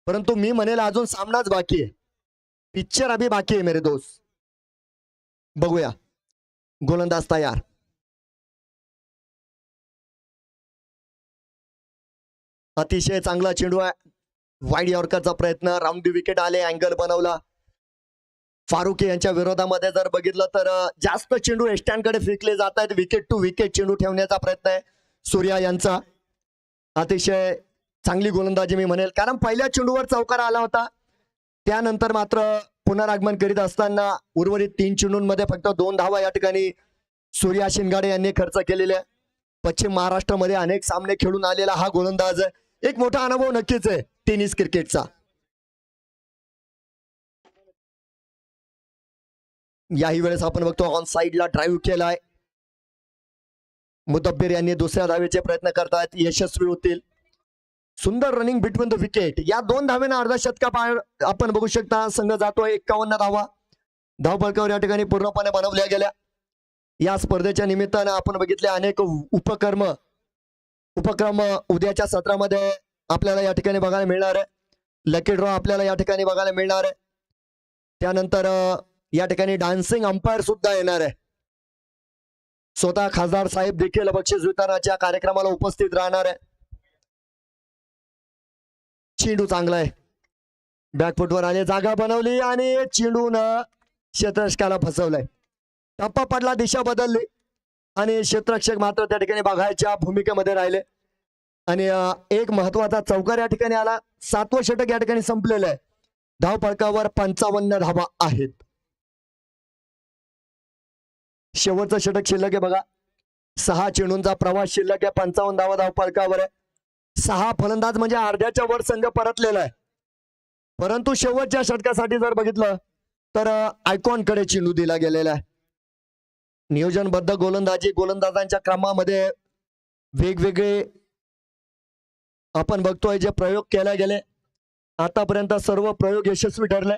परंतु मी म्हणेल अजून सामनाच बाकी आहे. पिक्चर अभी बाकी आहे मेरे दोस्त. बघूया, गोलंदाज तयार. अतिशय चांगला चेंडू आहे. वाईड यॉर्करचा प्रयत्न, राऊंड विकेट आले, अँगल बनवला. फारुकी यांच्या विरोधामध्ये जर बघितलं तर जास्त चेंडू एस्टँडकडे फेकले जात आहेत. विकेट टू विकेट चेंडू ठेवण्याचा प्रयत्न आहे सूर्या यांचा. अतिशय चांगली गोलंदाजी मी म्हणेल, कारण पहिल्या चेंडूवर चौकार आला होता. त्यानंतर मात्र पुनरागमन करीत असताना उर्वरित 3 चेंडूंमध्ये फक्त 2 धावा या ठिकाणी सूर्या शिंगाडे यांनी खर्च केलेल्या. पश्चिम महाराष्ट्रामध्ये अनेक सामने खेळून आलेला हा गोलंदाज एक मोठा अनुभव नक्कीच आहे टेनिस क्रिकेटचा. याही वेळेस आपण बघतो ऑन साइडला ड्राईव्ह केलाय. मुदब्बिर यांनी दुसऱ्या धावेचे प्रयत्न करतायत, यशस्वी होतील. सुंदर रनिंग बिटवीन द विकेट. या 2 धावेनं अर्धा शतका आपण बघू शकता. संघ जातोय 51 धावा धावफलकावर या ठिकाणी पूर्णपणे बनवल्या गेल्या. या स्पर्धेच्या निमित्तानं आपण बघितले अनेक उपक्रम उद्याच्या सत्रामध्ये आपल्याला या ठिकाणी बघायला मिळणार आहे. लकी ड्रॉ आपल्याला या ठिकाणी बघायला मिळणार आहे. त्यानंतर या ठिकाणी डान्सिंग अंपायर सुद्धा येणार आहे. स्वतः खासदार साहेब देखील बक्षीस वितरणाच्या कार्यक्रमाला उपस्थित राहणार आहे. चेंडू चांगला आहे, बॅकफुटवर आले, जागा बनवली आणि चेंडून क्षेत्ररक्षकाला फसवलंय. टप्पा पडला, दिशा बदलली आणि क्षेत्ररक्षक मात्र त्या ठिकाणी बघायच्या भूमिकेमध्ये राहिले. आणि एक महत्वाचा चौकार या ठिकाणी आला. 7वं षटक या ठिकाणी संपलेलं आहे. धाव फलकावर 55 धावा आहेत. शेवटचं षटक शिल्लक आहे बघा. 6 चेंडूंचा प्रवास शिल्लक आहे. 55 धावा धाव फलकावर आहे. 6 फलंदाज म्हणजे अर्ध्याच्या वर संघ परतलेला आहे. परंतु शेवटच्या षटकासाठी जर बघितलं तर आयकॉनकडे चेंडू दिला गेलेला आहे. नियोजनबद्ध गोलंदाजांच्या क्रमामध्ये वेगवेगळे आपण बघतोय जे प्रयोग केले गेले. आतापर्यंत सर्व प्रयोग यशस्वी ठरले.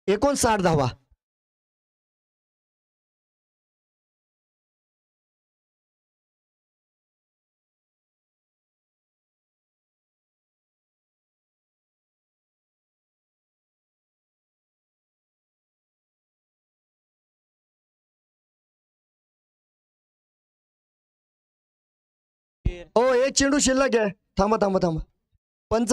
एकूण 60 धावा. हो, एक चेंडू शिल्लक आहे. थांबा थांबा थांबा. पंच,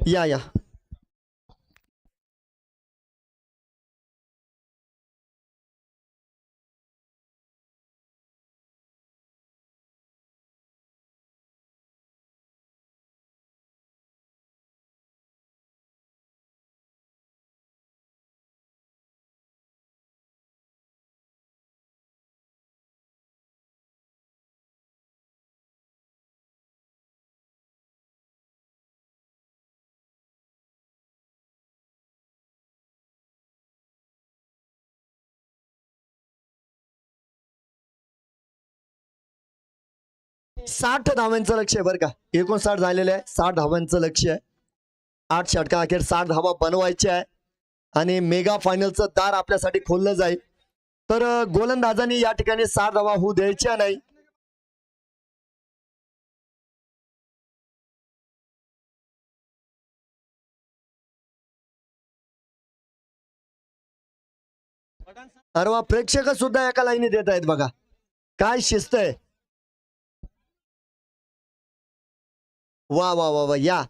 या साठ धावांचं लक्ष आहे बरं का. 59 झालेलं आहे. 60 धावांचं लक्ष आहे. 8 षटका अखेर 60 धावा बनवायच्या आहे आणि मेगा फायनलचं दार आपल्यासाठी खोललं जाईल. तर गोलंदाजांनी या ठिकाणी 60 धावा होऊ द्यायच्या नाही. अरे वा, प्रेक्षक सुद्धा एका लाईनीत येत आहेत बघा. काय शिस्त आहे. वा वा वा वा. या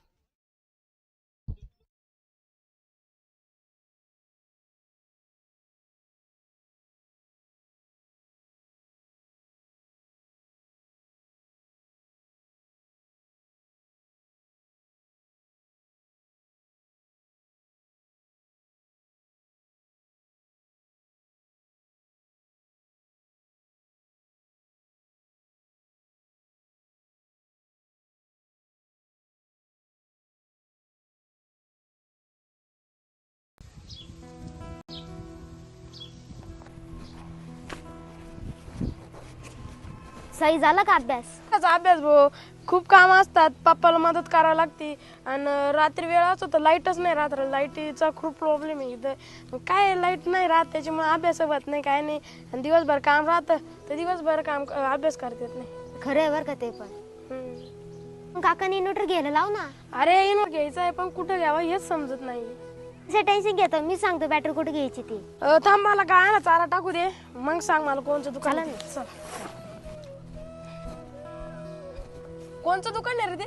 सही झाला का अभ्यास? अभ्यास भाऊ खूप काम असतात. पप्पाला मदत करावी लागते आणि रात्री वेळ असतो तर लाईटच नाही राहत. लाईटीचा खूप प्रॉब्लेम आहे इथं. काय लाईट नाही राहत त्याच्यामुळे अभ्यास होत नाही काय नाही. आणि दिवसभर काम राहतं तर दिवसभर अभ्यास करतात नाही. खरं आहे बरं का ते पण. काकाने इन्व्हर्टर घ्यायला लाव ना. अरे इन्व्हर्टर घ्यायचं आहे पण कुठं घ्यावं हेच समजत नाही. असे टेन्शन घेतो मी सांगतो बॅटरी कुठे घ्यायची ती. थांब मला काय ना चारा टाकू दे मग सांग मला कोणचं दुकान आहे. चल. कोणचं दुकान आहे रे ते?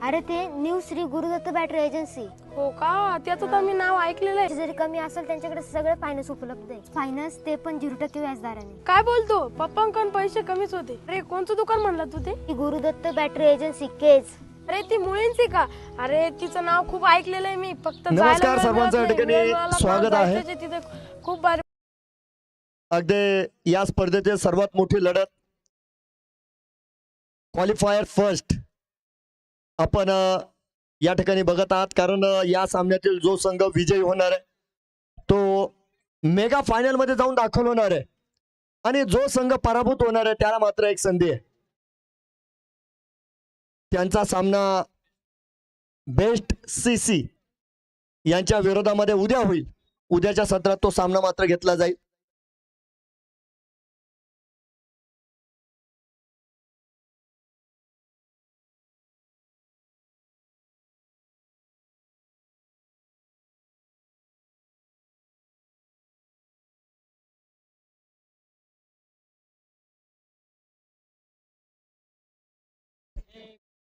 अरे ते new Shri Gurudatt battery agency. हो का, त्याचं तर मी नाव ऐकलेलं आहे. जरी कमी असेल त्यांच्याकडे सगळे फायनान्स उपलब्ध आहे. फायनान्स ते पण 0% व्याजदराने. काय बोलतो, पप्पांकडून पैसे कमीच होते. अरे कोणचं दुकान म्हणलं तू ते? गुरुदत्त बॅटरी एजन्सी केज. अरे ती मुलींची का? अरे तिचं नाव खूप ऐकलेलं आहे मी. फक्त नमस्कार सर्वांचं, या ठिकाणी स्वागत आहे. तिथे खूप भारी. अगदी या स्पर्धेतील सर्वात मोठी लढत क्वालिफायर फर्स्ट आपण या ठिकाणी बघत आहात. कारण या सामन्यातील जो संघ विजयी होणार आहे तो मेगा फायनल मध्ये जाऊन दाखल होणार आहे आणि जो संघ पराभूत होणार आहे त्याला मात्र एक संधी आहे. त्यांचा सामना बेस्ट सीसी यांच्या विरोधामध्ये उद्या होईल. उद्याच्या सत्रात तो सामना मात्र घेतला जाईल.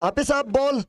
आपे साहब बॉल.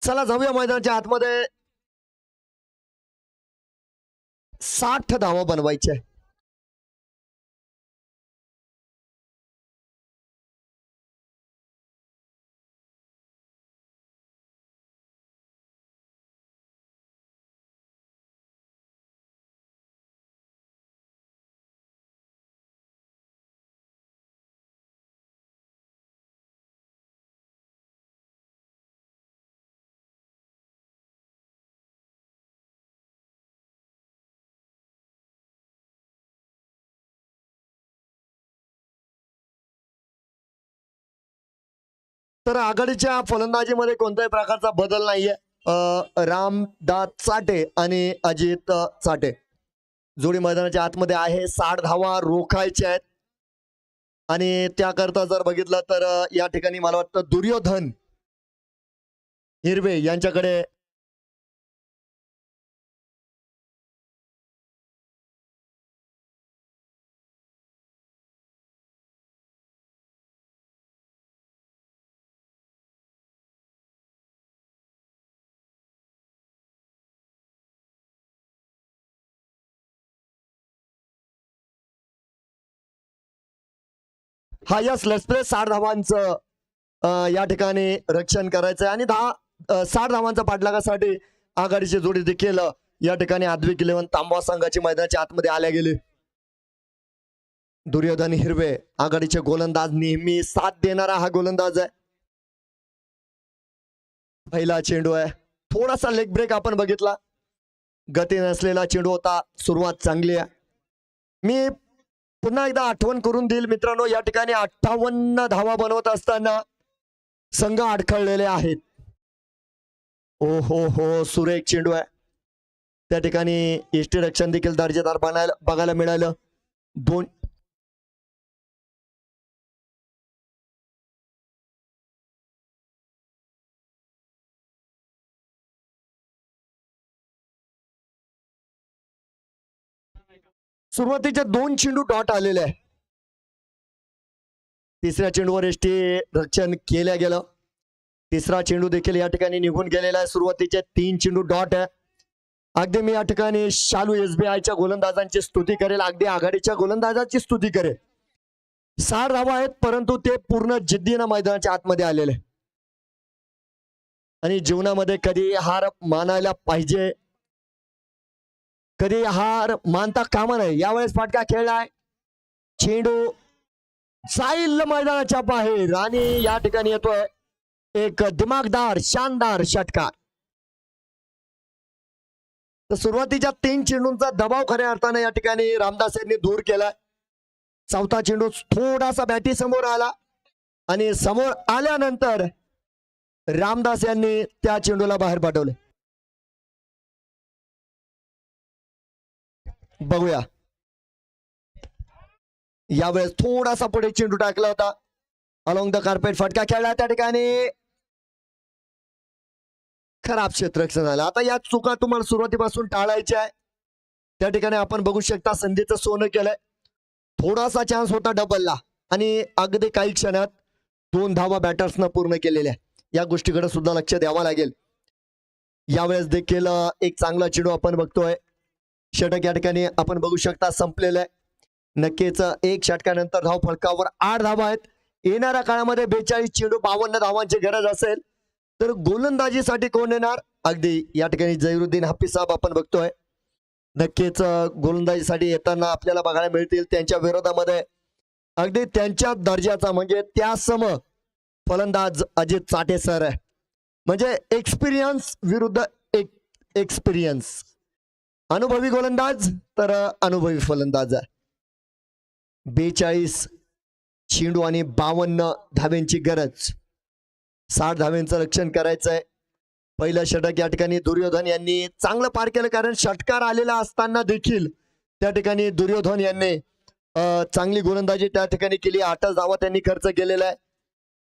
चला जाऊया मैदानाच्या आतमध्ये. 60 धावा बनवायच्या. तर आघाडीच्या फलंदाजीमध्ये कोणत्याही प्रकारचा बदल नाहीये. रामदास चाटे आणि अजित चाटे जोडी मैदानाच्या आतमध्ये आहे. 60 धावा रोखायच्या आहेत आणि त्याकरता जर बघितलं तर या ठिकाणी मला वाटतं दुर्योधन हिरवे यांच्याकडे हा यस लेट्स प्ले 60 धावांचं या ठिकाणी रक्षण करायचंय आणि 60 धावांच्या पाठलागासाठी आघाडीची जोडी देखील या ठिकाणी आद्विक 11 तांबवा संघाची मैदानाच्या आतमध्ये आल्या गेली. दुर्योधन हिरवे आघाडीचे गोलंदाज, नेहमी साथ देणारा हा गोलंदाज आहे. पहिला चेंडू आहे, थोडासा लेग ब्रेक आपण बघितला, गती नसलेला चेंडू होता. सुरुवात चांगली आहे. मी पुन्हा एकदा आठवण करून देईल मित्रांनो, या ठिकाणी 58 धावा बनवत असताना संघ अडखळलेले आहेत. ओ हो हो, सुरेख चेंडू आहे. त्या ठिकाणी यष्टीरक्षण देखील दर्जेदार बघायला मिळालं. दोन सुरुवातीचे 2 चेंडू डॉट आलेले आहे. तिसऱ्या चेंडूवर यष्टी रक्षण केलं गेलं. तिसरा चेंडू देखील या ठिकाणी निघून गेलेला आहे. सुरुवातीचे 3 चेंडू डॉट आहे. अगदी मी या ठिकाणी शालू SBIच्या गोलंदाजांची स्तुती करेल, अगदी आघाडीच्या गोलंदाजाची स्तुती करेल. 60 धावा आहेत, परंतु ते पूर्ण जिद्दीनं मैदानाच्या आतमध्ये आलेले आणि जीवनामध्ये कधी हार मानायला पाहिजे, कधी हार मानता कामा नये. यावेळेस फाटका खेळलाय, चेंडू जाईल मैदानाच्या बाहेर आणि या ठिकाणी येतोय एक दिमागदार शानदार षटकार. तर सुरुवातीच्या 3 चेंडूंचा दबाव खऱ्या अर्थाने या ठिकाणी रामदास यांनी दूर केलाय. चौथा चेंडू थोडासा बॅटी समोर आला आणि समोर आल्यानंतर रामदास यांनी त्या चेंडूला बाहेर पाठवले. बघूया, यावेळेस थोडासा पुढे चेंडू टाकला होता. अलॉंग द कार्पेट फटका खेळला, त्या ठिकाणी खराब क्षेत्ररक्षण झालं. आता या चुका तुम्हाला सुरुवातीपासून टाळायच्या आहे. त्या ठिकाणी आपण बघू शकता संधीचं सोनं केलंय. थोडासा चान्स होता डबलला आणि अगदी काही क्षणात 2 धावा बॅटर्सनं पूर्ण केलेल्या. या गोष्टीकडे सुद्धा लक्ष द्यावं लागेल. यावेळेस देखील एक चांगला चेंडू आपण बघतोय. षटक या ठिकाणी आपण बघू शकता संपलेलं आहे. नक्कीच एक षटकानंतर धाव फलकावर 8 धावा आहेत. येणाऱ्या काळामध्ये 42 चेंडू 52 धावांची गरज असेल तर गोलंदाजीसाठी कोण येणार? अगदी या ठिकाणी जहीरुद्दीन हाफिज साहेब आपण बघतोय. नक्कीच गोलंदाजीसाठी येताना आपल्याला बघायला मिळतील. त्यांच्या विरोधामध्ये अगदी त्यांच्या दर्जाचा म्हणजे त्या सम फलंदाज अजित चाटे सर आहे. म्हणजे एक्सपिरियन्स विरुद्ध एक्सपिरियन्स, अनुभवी गोलंदाज तर अनुभवी फलंदाज आहे. 42 चेंडू आणि 52 धाव्यांची गरज. 60 धाव्यांचं रक्षण करायचंय. पहिलं षटक या ठिकाणी दुर्योधन यांनी चांगलं पार केलं, कारण षटकार आलेला असताना देखील त्या ठिकाणी दुर्योधन यांनी चांगली गोलंदाजी त्या ठिकाणी केली. 8 धावा त्यांनी खर्च केलेला आहे.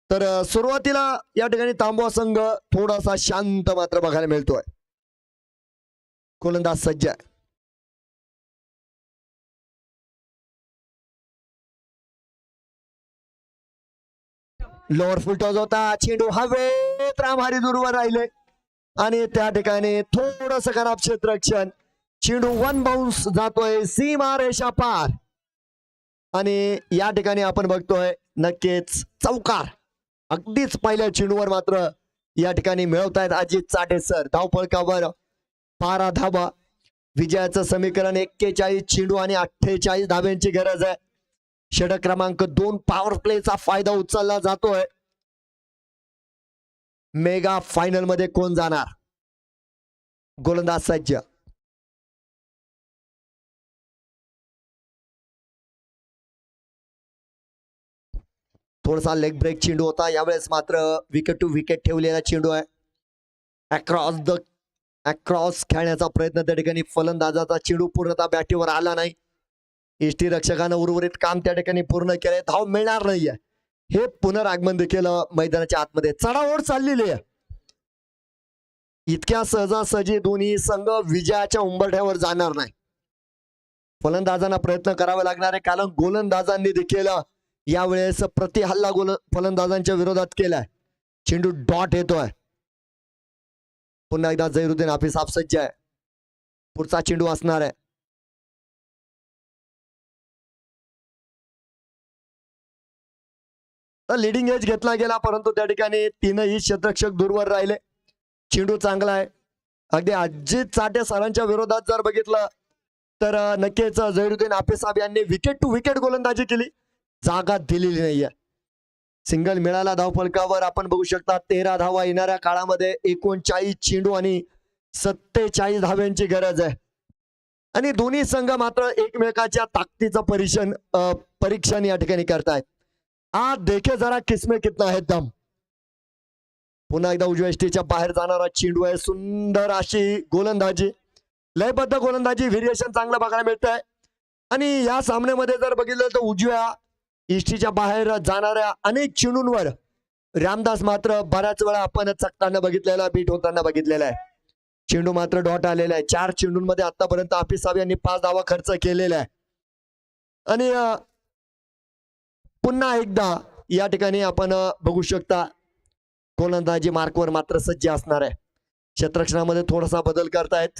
तर सुरुवातीला या ठिकाणी तांबवा संघ थोडासा शांत मात्र बघायला मिळतोय. गोलंदाज सज्ज आहे. लोअर फुल टॉस होता, चेंडू हवेत, रामहारी दूरवर राहिले. आणि त्या ठिकाणी थोडस खराब क्षेत्ररक्षण. चेंडू वन बाउन्स जातोय सीमा रेषा पार. आणि या ठिकाणी आपण बघतोय नक्कीच चौकार अगदीच पहिल्या चेंडूवर मात्र या ठिकाणी मिळवतायत अजित चाटे सर. धावफलकावर 12 धावा. विजयाचं समीकरण 41 चेंडू आणि 48 धाब्यांची गरज आहे. षटक क्रमांक 2 पॉवर प्लेचा फायदा उचलला जातोय. मेगा फायनल मध्ये कोण जाणार? गोलंदाज सज्ज. थोडासा लेग ब्रेक चेंडू होता. यावेळेस मात्र विकेट टू विकेट ठेवलेला चेंडू आहे. अक्रॉस खेळण्याचा प्रयत्न त्या ठिकाणी फलंदाजाचा. चेंडू पूर्णतः बॅटीवर आला नाही. इष्टी रक्षकानं उर्वरित काम त्या ठिकाणी पूर्ण केलंय. धाव मिळणार नाहीये. हे पुनरागमन देखील मैदानाच्या आतमध्ये चढाओढ चाललेली आहे. इतक्या सहजासहजी दोन्ही संघ विजयाच्या उंबरठ्यावर जाणार नाही. फलंदाजांना प्रयत्न करावे लागणार आहे कारण गोलंदाजांनी देखील यावेळेस प्रति हल्ला फलंदाजांच्या विरोधात केलाय. चेंडू डॉट येतोय. पुन्हा एकदा झैरुद्दीन हाफिज सज्ज आहे. पुढचा चेंडू असणार आहे. लिडिंग एज घेतला गेला परंतु त्या ठिकाणी तीनही क्षेत्ररक्षक दूरवर राहिले. चेंडू चांगला आहे. अगदी अजित चाटे सरांच्या विरोधात जर बघितलं तर नक्कीच झैरुद्दीन हाफिज साहेब यांनी विकेट टू विकेट गोलंदाजी केली. जागा दिलेली नाहीये. सिंगल मिळाला धावफलकावर. आपण बघू शकता 13 धावा. येणाऱ्या काळामध्ये 39 चेंडू आणि 47 धाव्यांची गरज आहे. आणि दोन्ही संघ मात्र एकमेकाच्या ताकदीचं परीक्षण या ठिकाणी करतायत. आज देखे जरा किसमे कितना है दम. पुन्हा एकदा उजव्या इष्टीच्या बाहेर जाणारा चेंडू आहे. सुंदर अशी गोलंदाजी, लयबद्ध गोलंदाजी, व्हेरिएशन चांगलं बघायला मिळत आहे. आणि या सामन्यामध्ये जर बघितलं तर उजव्या इष्टीच्या बाहेर जाणाऱ्या अनेक चेंडूंवर रामदास मात्र बऱ्याच वेळा आपण चकताना बघितलेला, बीट होताना बघितलेला आहे. चेंडू मात्र डॉट आलेला आहे. 4 चेंडूंमध्ये आतापर्यंत हाफिज साहेब यांनी 5 धावा खर्च केलेला आहे. आणि पुन्हा एकदा या ठिकाणी आपण बघू शकता गोलंदाजी मार्कवर मात्र सज्ज असणार आहे. क्षेत्ररक्षणामध्ये थोडासा बदल करतायत.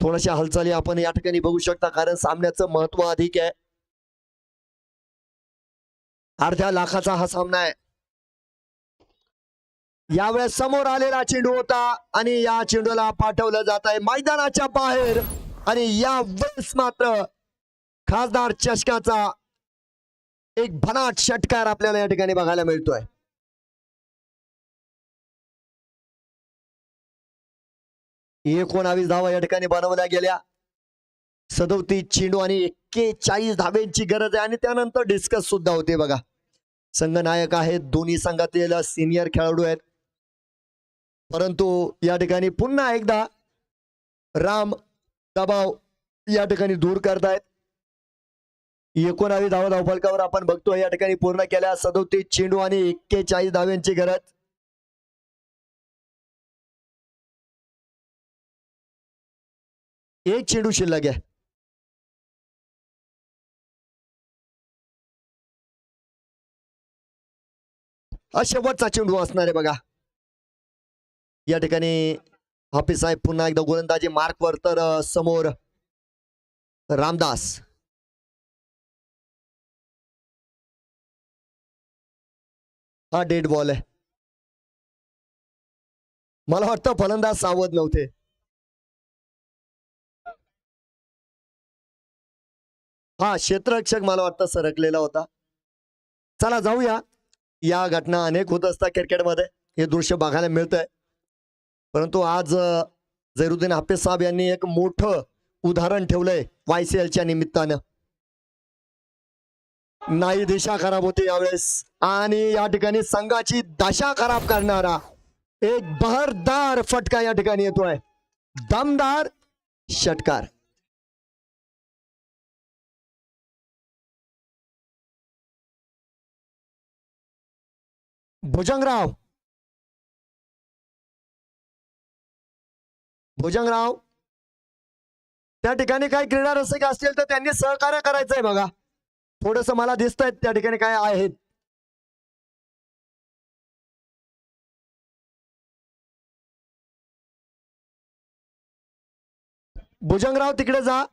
थोड्याशा हालचाली आपण या ठिकाणी बघू शकता कारण सामन्याचं महत्व अधिक आहे. अर्ध्या लाखाचा हा सामना आहे. यावेळेस समोर आलेला चेंडू होता आणि या चेंडूला पाठवलं जात आहे मैदानाच्या बाहेर. आणि या वेळेस मात्र खासदार चषकाचा एक भनाट षटकार आपल्याला या ठिकाणी बघायला मिळतोय. 19 धावा या ठिकाणी बनवल्या गेल्या. 37 चेंडू आणि 41 धाब्यांची गरज आहे. आणि त्यानंतर डिस्कस सुद्धा होते बघा. संघनायक आहेत, दोन्ही संघातील सिनियर खेळाडू आहेत. परंतु या ठिकाणी पुन्हा एकदा राम दबाव या ठिकाणी दूर करतायत. 19 धावा धावफलकावर आपण बघतोय या ठिकाणी पूर्ण केल्या. 37 चेंडू आणि 41 धाव्यांची गरज. एक चेंडू शिल्लक आहे. हा शेवटचा चेंडू असणार आहे बघा. या ठिकाणी हाफिज साहेब पुन्हा एकदा गोलंदाजी मार्कवर. तर समोर रामदास. हा डेड बॉल आहे. मला वाटतं फलंदाज सावध नव्हते. हा क्षेत्ररक्षक मला वाटतं सरकलेला होता. चला जाऊया. या घटना अनेक होत असतात क्रिकेटमध्ये, हे दृश्य बघायला मिळतंय. परंतु आज झैरुद्दीन हाफिज साहेब यांनी एक मोठं उदाहरण ठेवलंय YCLच्या निमित्तानं. नाही दिशा खराब होती यावेळेस आणि या ठिकाणी संघाची दशा खराब करणारा एक बहरदार फटका या ठिकाणी येतोय. दमदार षटकार. भुजंगराव त्या ठिकाणी काही क्रीडा रसिक असतील तर त्यांनी सहकार्य करायचंय बघा. थोडस मला दिसतंय त्या ठिकाणी काय आहेत. भुजंगराव तिकडे जा.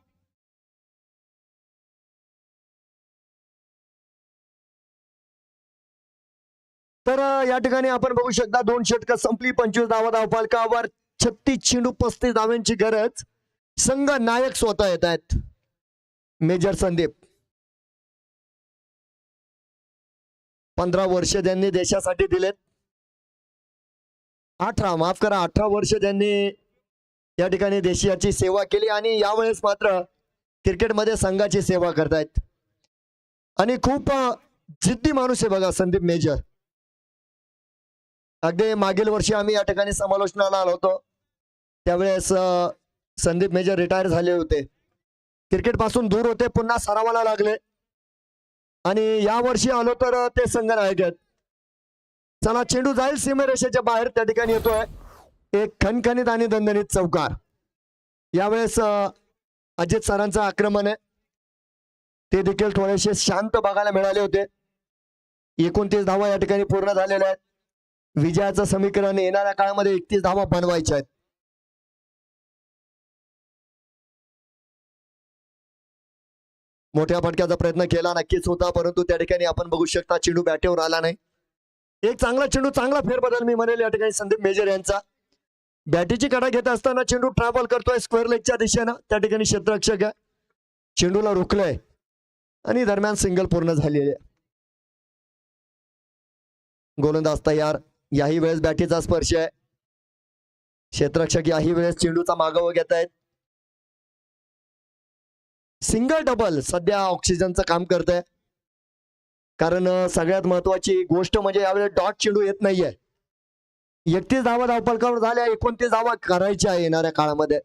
तर या ठिकाणी आपण बघू शकता 2 षटकं संपली, 25 धावा धावफलकावर, 36 चेंडू 35 धाव्यांची गरज. संघ नायक स्वतः येत आहेत. मेजर संदीप 15 वर्ष त्यांनी देशासाठी दिलेत. 18 वर्ष त्यांनी या ठिकाणी देशाची सेवा केली आणि यावेळेस मात्र क्रिकेटमध्ये संघाची सेवा करतायत. आणि खूप जिद्दी माणूस आहे बघा संदीप मेजर. अगदी मागील वर्षी आम्ही या ठिकाणी समालोचनाला आलो होतो, त्यावेळेस संदीप मेजर रिटायर झाले होते, क्रिकेट पासून दूर होते, पुन्हा सरावाला लागले आणि या वर्षी आलो तर ते संघ नायक आहेत. चला चेंडू जाईल सीमारेषेच्या बाहेर, त्या ठिकाणी येतोय एक खणखणीत आणि दणदणीत चौकार. यावेळेस अजित सरांचं आक्रमण आहे, ते देखील थोडेसे शांत बघायला मिळाले होते. 29 धावा या ठिकाणी पूर्ण झालेल्या आहेत. विजयाचं समीकरण येणाऱ्या काळामध्ये 31 धावा बनवायच्या आहेत. मोठ्या फटक्याचा प्रयत्न केला नक्कीच होता, परंतु त्या ठिकाणी आपण बघू शकता चेंडू बॅटेवर आला नाही. एक चांगला चेंडू, चांगला फेरबदल मी म्हणेल या ठिकाणी संदीप मेजर यांचा. बॅटीची कडा घेत असताना चेंडू ट्रॅव्हल करतोय स्क्वेअर लेगच्या दिशेनं, त्या ठिकाणी क्षेत्ररक्षक आहे, चेंडूला रोखलंय आणि दरम्यान सिंगल पूर्ण झालेली आहे. गोलंदाज तयार. याही वेळेस बॅटीचा स्पर्श आहे. क्षेत्ररक्षक याही वेळेस चेंडूचा मागोवा घेत आहेत. सिंगल डबल सध्या ऑक्सिजनचं काम करत आहे, कारण सगळ्यात महत्वाची गोष्ट म्हणजे यावेळेस डॉट चेंडू येत नाहीये. 31 धावा धावफलकावर झाल्या, 29 धावा करायच्या आहे येणाऱ्या काळामध्ये.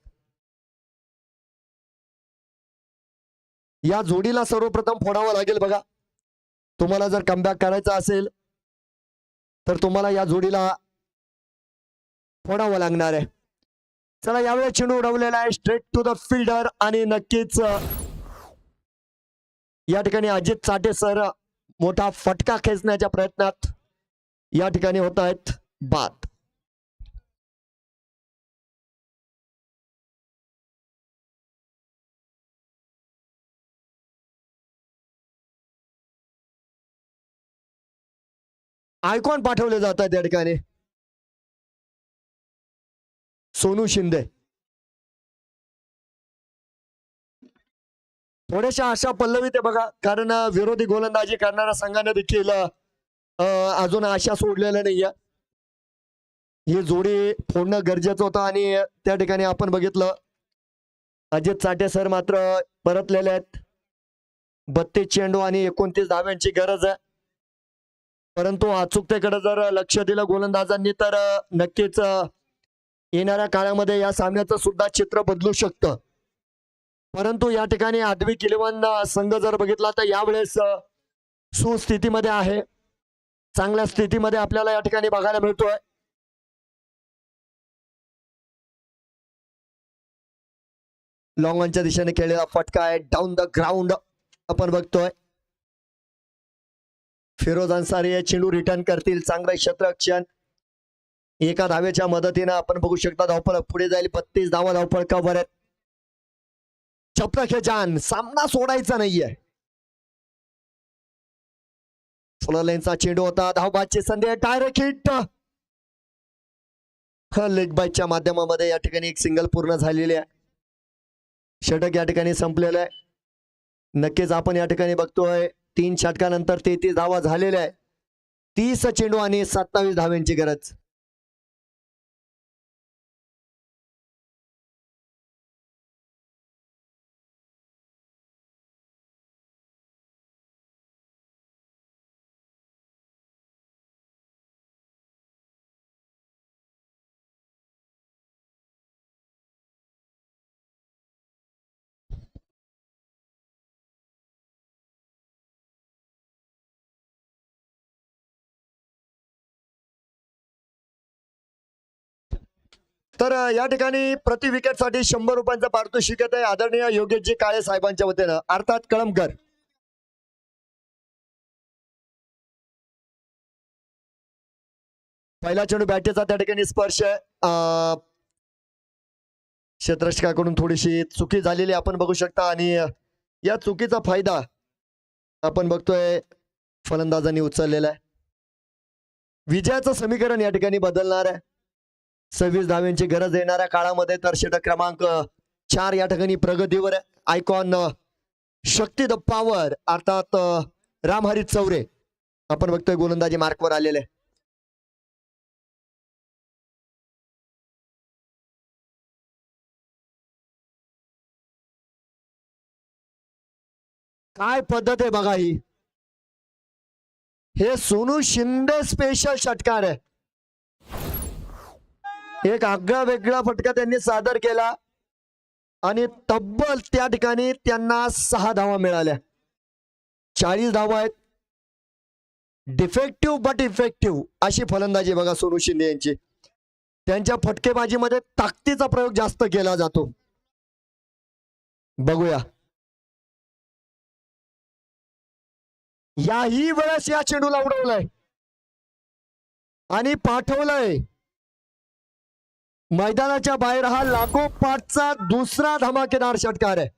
या जोडीला सर्वप्रथम फोडावं लागेल बघा. तुम्हाला जर कमबॅक करायचा असेल तर तुम्हाला या जोडीला फोडावं लागणार आहे. चला यावेळेस चेंडू उडवलेला आहे स्ट्रेट टू द फिल्डर आणि नक्कीच या ठिकाणी अजित चाटे सर मोठा फटका खेचण्याच्या प्रयत्नात या ठिकाणी होत आहेत बाद. आयकॉन पाठवले जात आहेत या ठिकाणी. सोनू शिंदे थोड्याशा आशा पल्लवीत आहे बघा, कारण विरोधी गोलंदाजी करणाऱ्या संघाने देखील अजून आशा सोडलेल्या नाहीये. ही जोडी फोडणं गरजेचं होतं आणि त्या ठिकाणी आपण बघितलं अजित चाटे सर मात्र परतलेले आहेत. 32 चेंडू आणि 29 धाव्यांची गरज आहे, परंतु अचूकतेकडे जर लक्ष दिलं गोलंदाजांनी तर नक्कीच येणाऱ्या काळामध्ये या सामन्याचं सुद्धा चित्र बदलू शकतं. परंतु या ठिकाणी आदवी किलेवन संघ जर बघितला तर यावेळेस सुस्थितीमध्ये आहे, चांगल्या स्थितीमध्ये आपल्याला या ठिकाणी बघायला मिळतोय. लॉंग ऑनच्या दिशेने खेळलेला फटका आहे, डाऊन द ग्राउंड आपण बघतोय. फिरोज अन्सारी हे चेंडू रिटर्न करतील. चांगलं क्षेत्ररक्षण, एका धावेच्या मदतीने आपण बघू शकता धावफलक पुढे जाईल. 32 धावा धावफलकावर आहेत. छत्रखेचान, सामना सोडायचा नाहीये. फुल लेनचा चेंडू होता, धावबादची संधी, डायरेक्ट हिट. लेग बाईटच्या माध्यमामध्ये या ठिकाणी एक सिंगल पूर्ण झालेली आहे. षटक या ठिकाणी संपलेलं आहे. नक्कीच आपण या ठिकाणी बघतोय 3 षटकानंतर 33 धावा झालेल्या आहे. 30 चेंडू आणि 27 धाव्यांची गरज. तर या ठिकाणी प्रति विकेट साठी 100 रुपयांचं पारितोषिक आहे आदरणीय योगेशजी काळे साहेबांच्या वतीनं, अर्थात कळमकर. पहिला चेंडू बॅटीचा त्या ठिकाणी स्पर्श क्षेत्ररक्षकाकडून थोडीशी चुकी झालेली आपण बघू शकता आणि या चुकीचा फायदा आपण बघतोय फलंदाजांनी उचललेला आहे. विजयाचं समीकरण या ठिकाणी बदलणार आहे. 26 धाव्यांची गरज येणाऱ्या काळामध्ये तर षटक क्रमांक 4 या ठिकाणी प्रगतीवर आहे. आयकॉन शक्ती द पॉवर अर्थात रामहरी चौरे आपण बघतोय गोलंदाजी मार्कवर आलेले. काय पद्धत आहे बघा ही. हे सोनू शिंदे स्पेशल षटकार आहे. एक आगळा वेगळा फटका त्यांनी सादर केला आणि तब्बल त्या ठिकाणी त्यांना 6 धावा मिळाल्या. 40 धावा आहेत. डिफेक्टिव्ह बट इफेक्टिव्ह अशी फलंदाजी बघा सोनू शिंदे यांची. त्यांच्या फटकेबाजीमध्ये ताकदीचा प्रयोग जास्त केला जातो. बघूया याही वेळेस या चेंडूला उडवलंय आणि पाठवलंय मैदानाच्या बाहेर. हा लागोपाठचा दुसरा धमाकेदार षटकार आहे.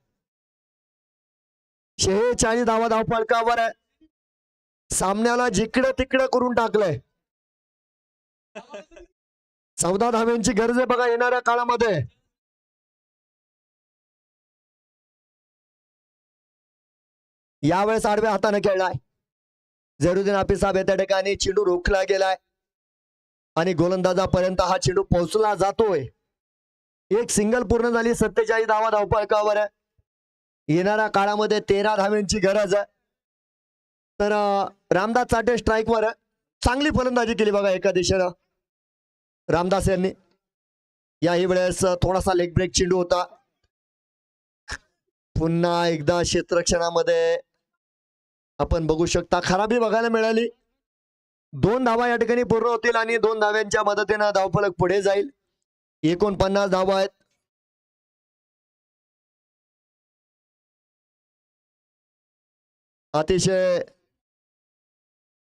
46 धावा धावफलकावर आहे. सामन्याला जिकडे तिकडे करून टाकलंय. 14 धाव्यांची गरज आहे बघा येणाऱ्या काळामध्ये. यावेळेस आडव्या हाताने खेळलाय जरुद्दीन हाफिज साहेब. त्या ठिकाणी चेंडू रोखला गेलाय आणि गोलंदाजापर्यंत हा चेंडू पोहोचला जातोय. एक सिंगल पूर्ण झाली. 47 धावा धावफलकावर आहे. येणाऱ्या काळामध्ये 13 धाव्यांची गरज आहे. तर रामदास चाटे स्ट्राईकवर चांगली फलंदाजी केली बघा एका दिशेनं रामदास यांनी. याही वेळेस थोडासा लेग ब्रेक चेंडू होता. पुन्हा एकदा क्षेत्ररक्षणामध्ये आपण बघू शकता खराबी बघायला मिळाली. 2 धावा या ठिकाणी पूर्ण होतील आणि 2 धाव्यांच्या मदतीने धावफलक पुढे जाईल. 49 धावा आहेत. अतिशय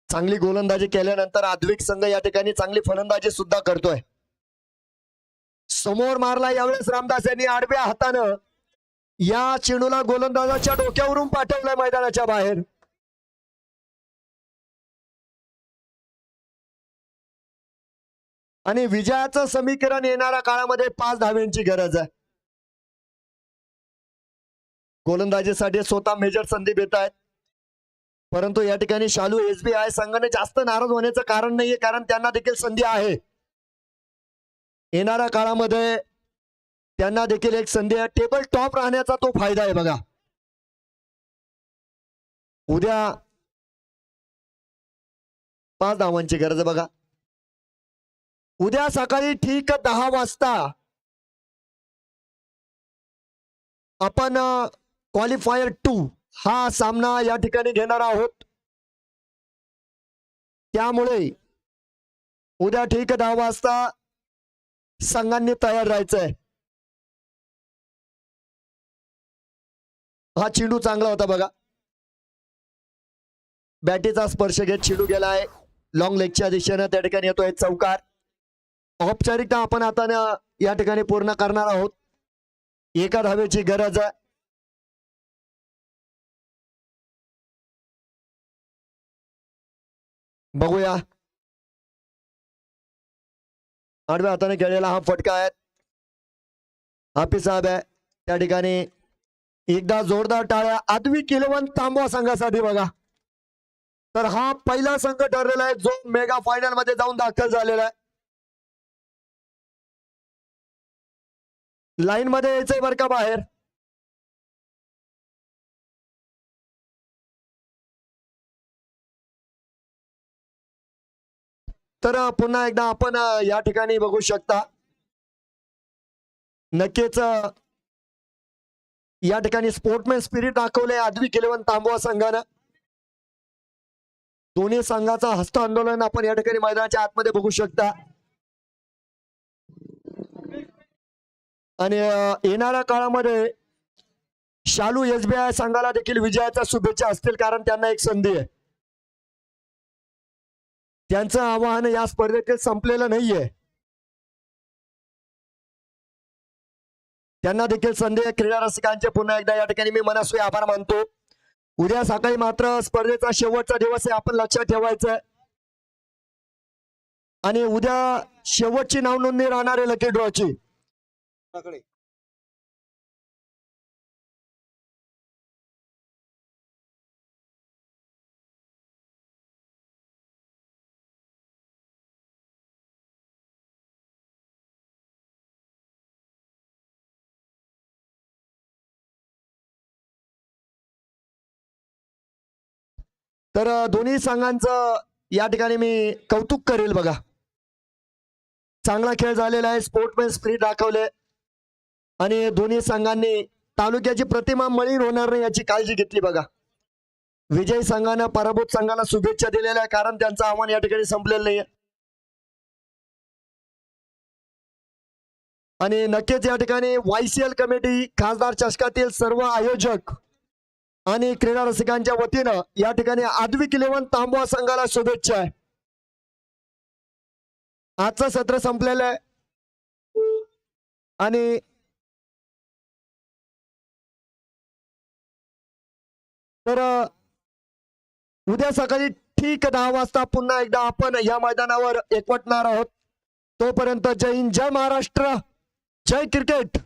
चांगली गोलंदाजी केल्यानंतर आद्विक संघ या ठिकाणी चांगली फलंदाजी सुद्धा करतोय. समोर मारला यावेळेस रामदास यांनी आडव्या हातानं. या चेंडूला गोलंदाजाच्या डोक्यावरून पाठवलाय मैदानाच्या बाहेर. आणि विजयाचं समीकरण येणाऱ्या काळामध्ये 5 धाव्यांची गरज आहे. गोलंदाजीसाठी स्वतः मेजर संदीप येत आहेत. परंतु या ठिकाणी शालू SBI संघाने जास्त नाराज होण्याचं कारण नाहीये कारण त्यांना देखील संधी आहे. येणाऱ्या काळामध्ये त्यांना देखील एक संधी आहे. टेबल टॉप राहण्याचा तो फायदा आहे बघा. उद्या 5 धावांची गरज आहे बघा. उद्या सकाळी ठीक 10 वाजता आपण क्वालिफायर 2 हा सामना या ठिकाणी घेणार आहोत. त्यामुळे उद्या ठीक 10 वाजता संघांनी तयार राहायचंय. हा चेंडू चांगला होता बघा. बॅटीचा स्पर्श घेत चेंडू गेलाय लॉंग लेगच्या दिशेनं. त्या ठिकाणी येतोय चौकार. औपचारिकता आपण आता या ठिकाणी पूर्ण करणार आहोत. 1 धावेची गरज आहे. बघूया आडव्या हाताने खेळलेला हा फटका आहे. हाफिज साहेब आहे त्या ठिकाणी. एकदा जोरदार टाळ्या आद्विक 11 तांबवा संघासाठी बघा. तर हा पहिला संघ ठरलेला आहे जो मेगा फायनल मध्ये जाऊन दाखल झालेला आहे. लाईन मध्ये यायचंय बरं का बाहेर. तर पुन्हा एकदा आपण या ठिकाणी बघू शकता नक्कीच या ठिकाणी स्पोर्टमॅन स्पिरिट दाखवले आद्विक 11 तांबवा संघानं. दोन्ही संघाचा हस्त आंदोलन आपण या ठिकाणी मैदानाच्या आतमध्ये बघू शकता. आणि येणाऱ्या काळामध्ये शालू SBI संघाला देखील विजयाच्या शुभेच्छा असतील कारण त्यांना एक संधी आहे. त्यांचं आव्हान या स्पर्धेतील संपलेलं नाहीये. त्यांना देखील संधी आहे. क्रीडा रसिकांचे पुन्हा एकदा या ठिकाणी मी मनस्वी आभार मानतो. उद्या सकाळी मात्र स्पर्धेचा शेवटचा दिवस आहे, आपण लक्षात ठेवायचं. आणि उद्या शेवटची नाव नोंदणी राहणार आहे लकी ड्रॉची. तर दोन्ही संघांचं या ठिकाणी मी कौतुक करेल बघा. चांगला खेळ झालेला आहे, स्पोर्टमॅन स्पिरिट दाखवले आणि दोन्ही संघांनी तालुक्याची प्रतिमा मळीन होणार नाही याची काळजी घेतली बघा. विजयी संघानं पराभूत संघाला शुभेच्छा दिलेल्या आहे, कारण त्यांचं आव्हान या ठिकाणी संपलेलं नाहीये. आणि नक्कीच या ठिकाणी YCL कमिटी, खासदार चषकातील सर्व आयोजक आणि क्रीडा रसिकांच्या वतीनं या ठिकाणी आद्विक 11 तांबवा संघाला शुभेच्छा आहे. आजचं सत्र संपलेलं आहे आणि तर उद्या सकाळी ठीक 10 वाजता पुन्हा एकदा आपण या मैदानावर एकवटणार आहोत. तोपर्यंत जय हिंद, जय महाराष्ट्र, जय क्रिकेट.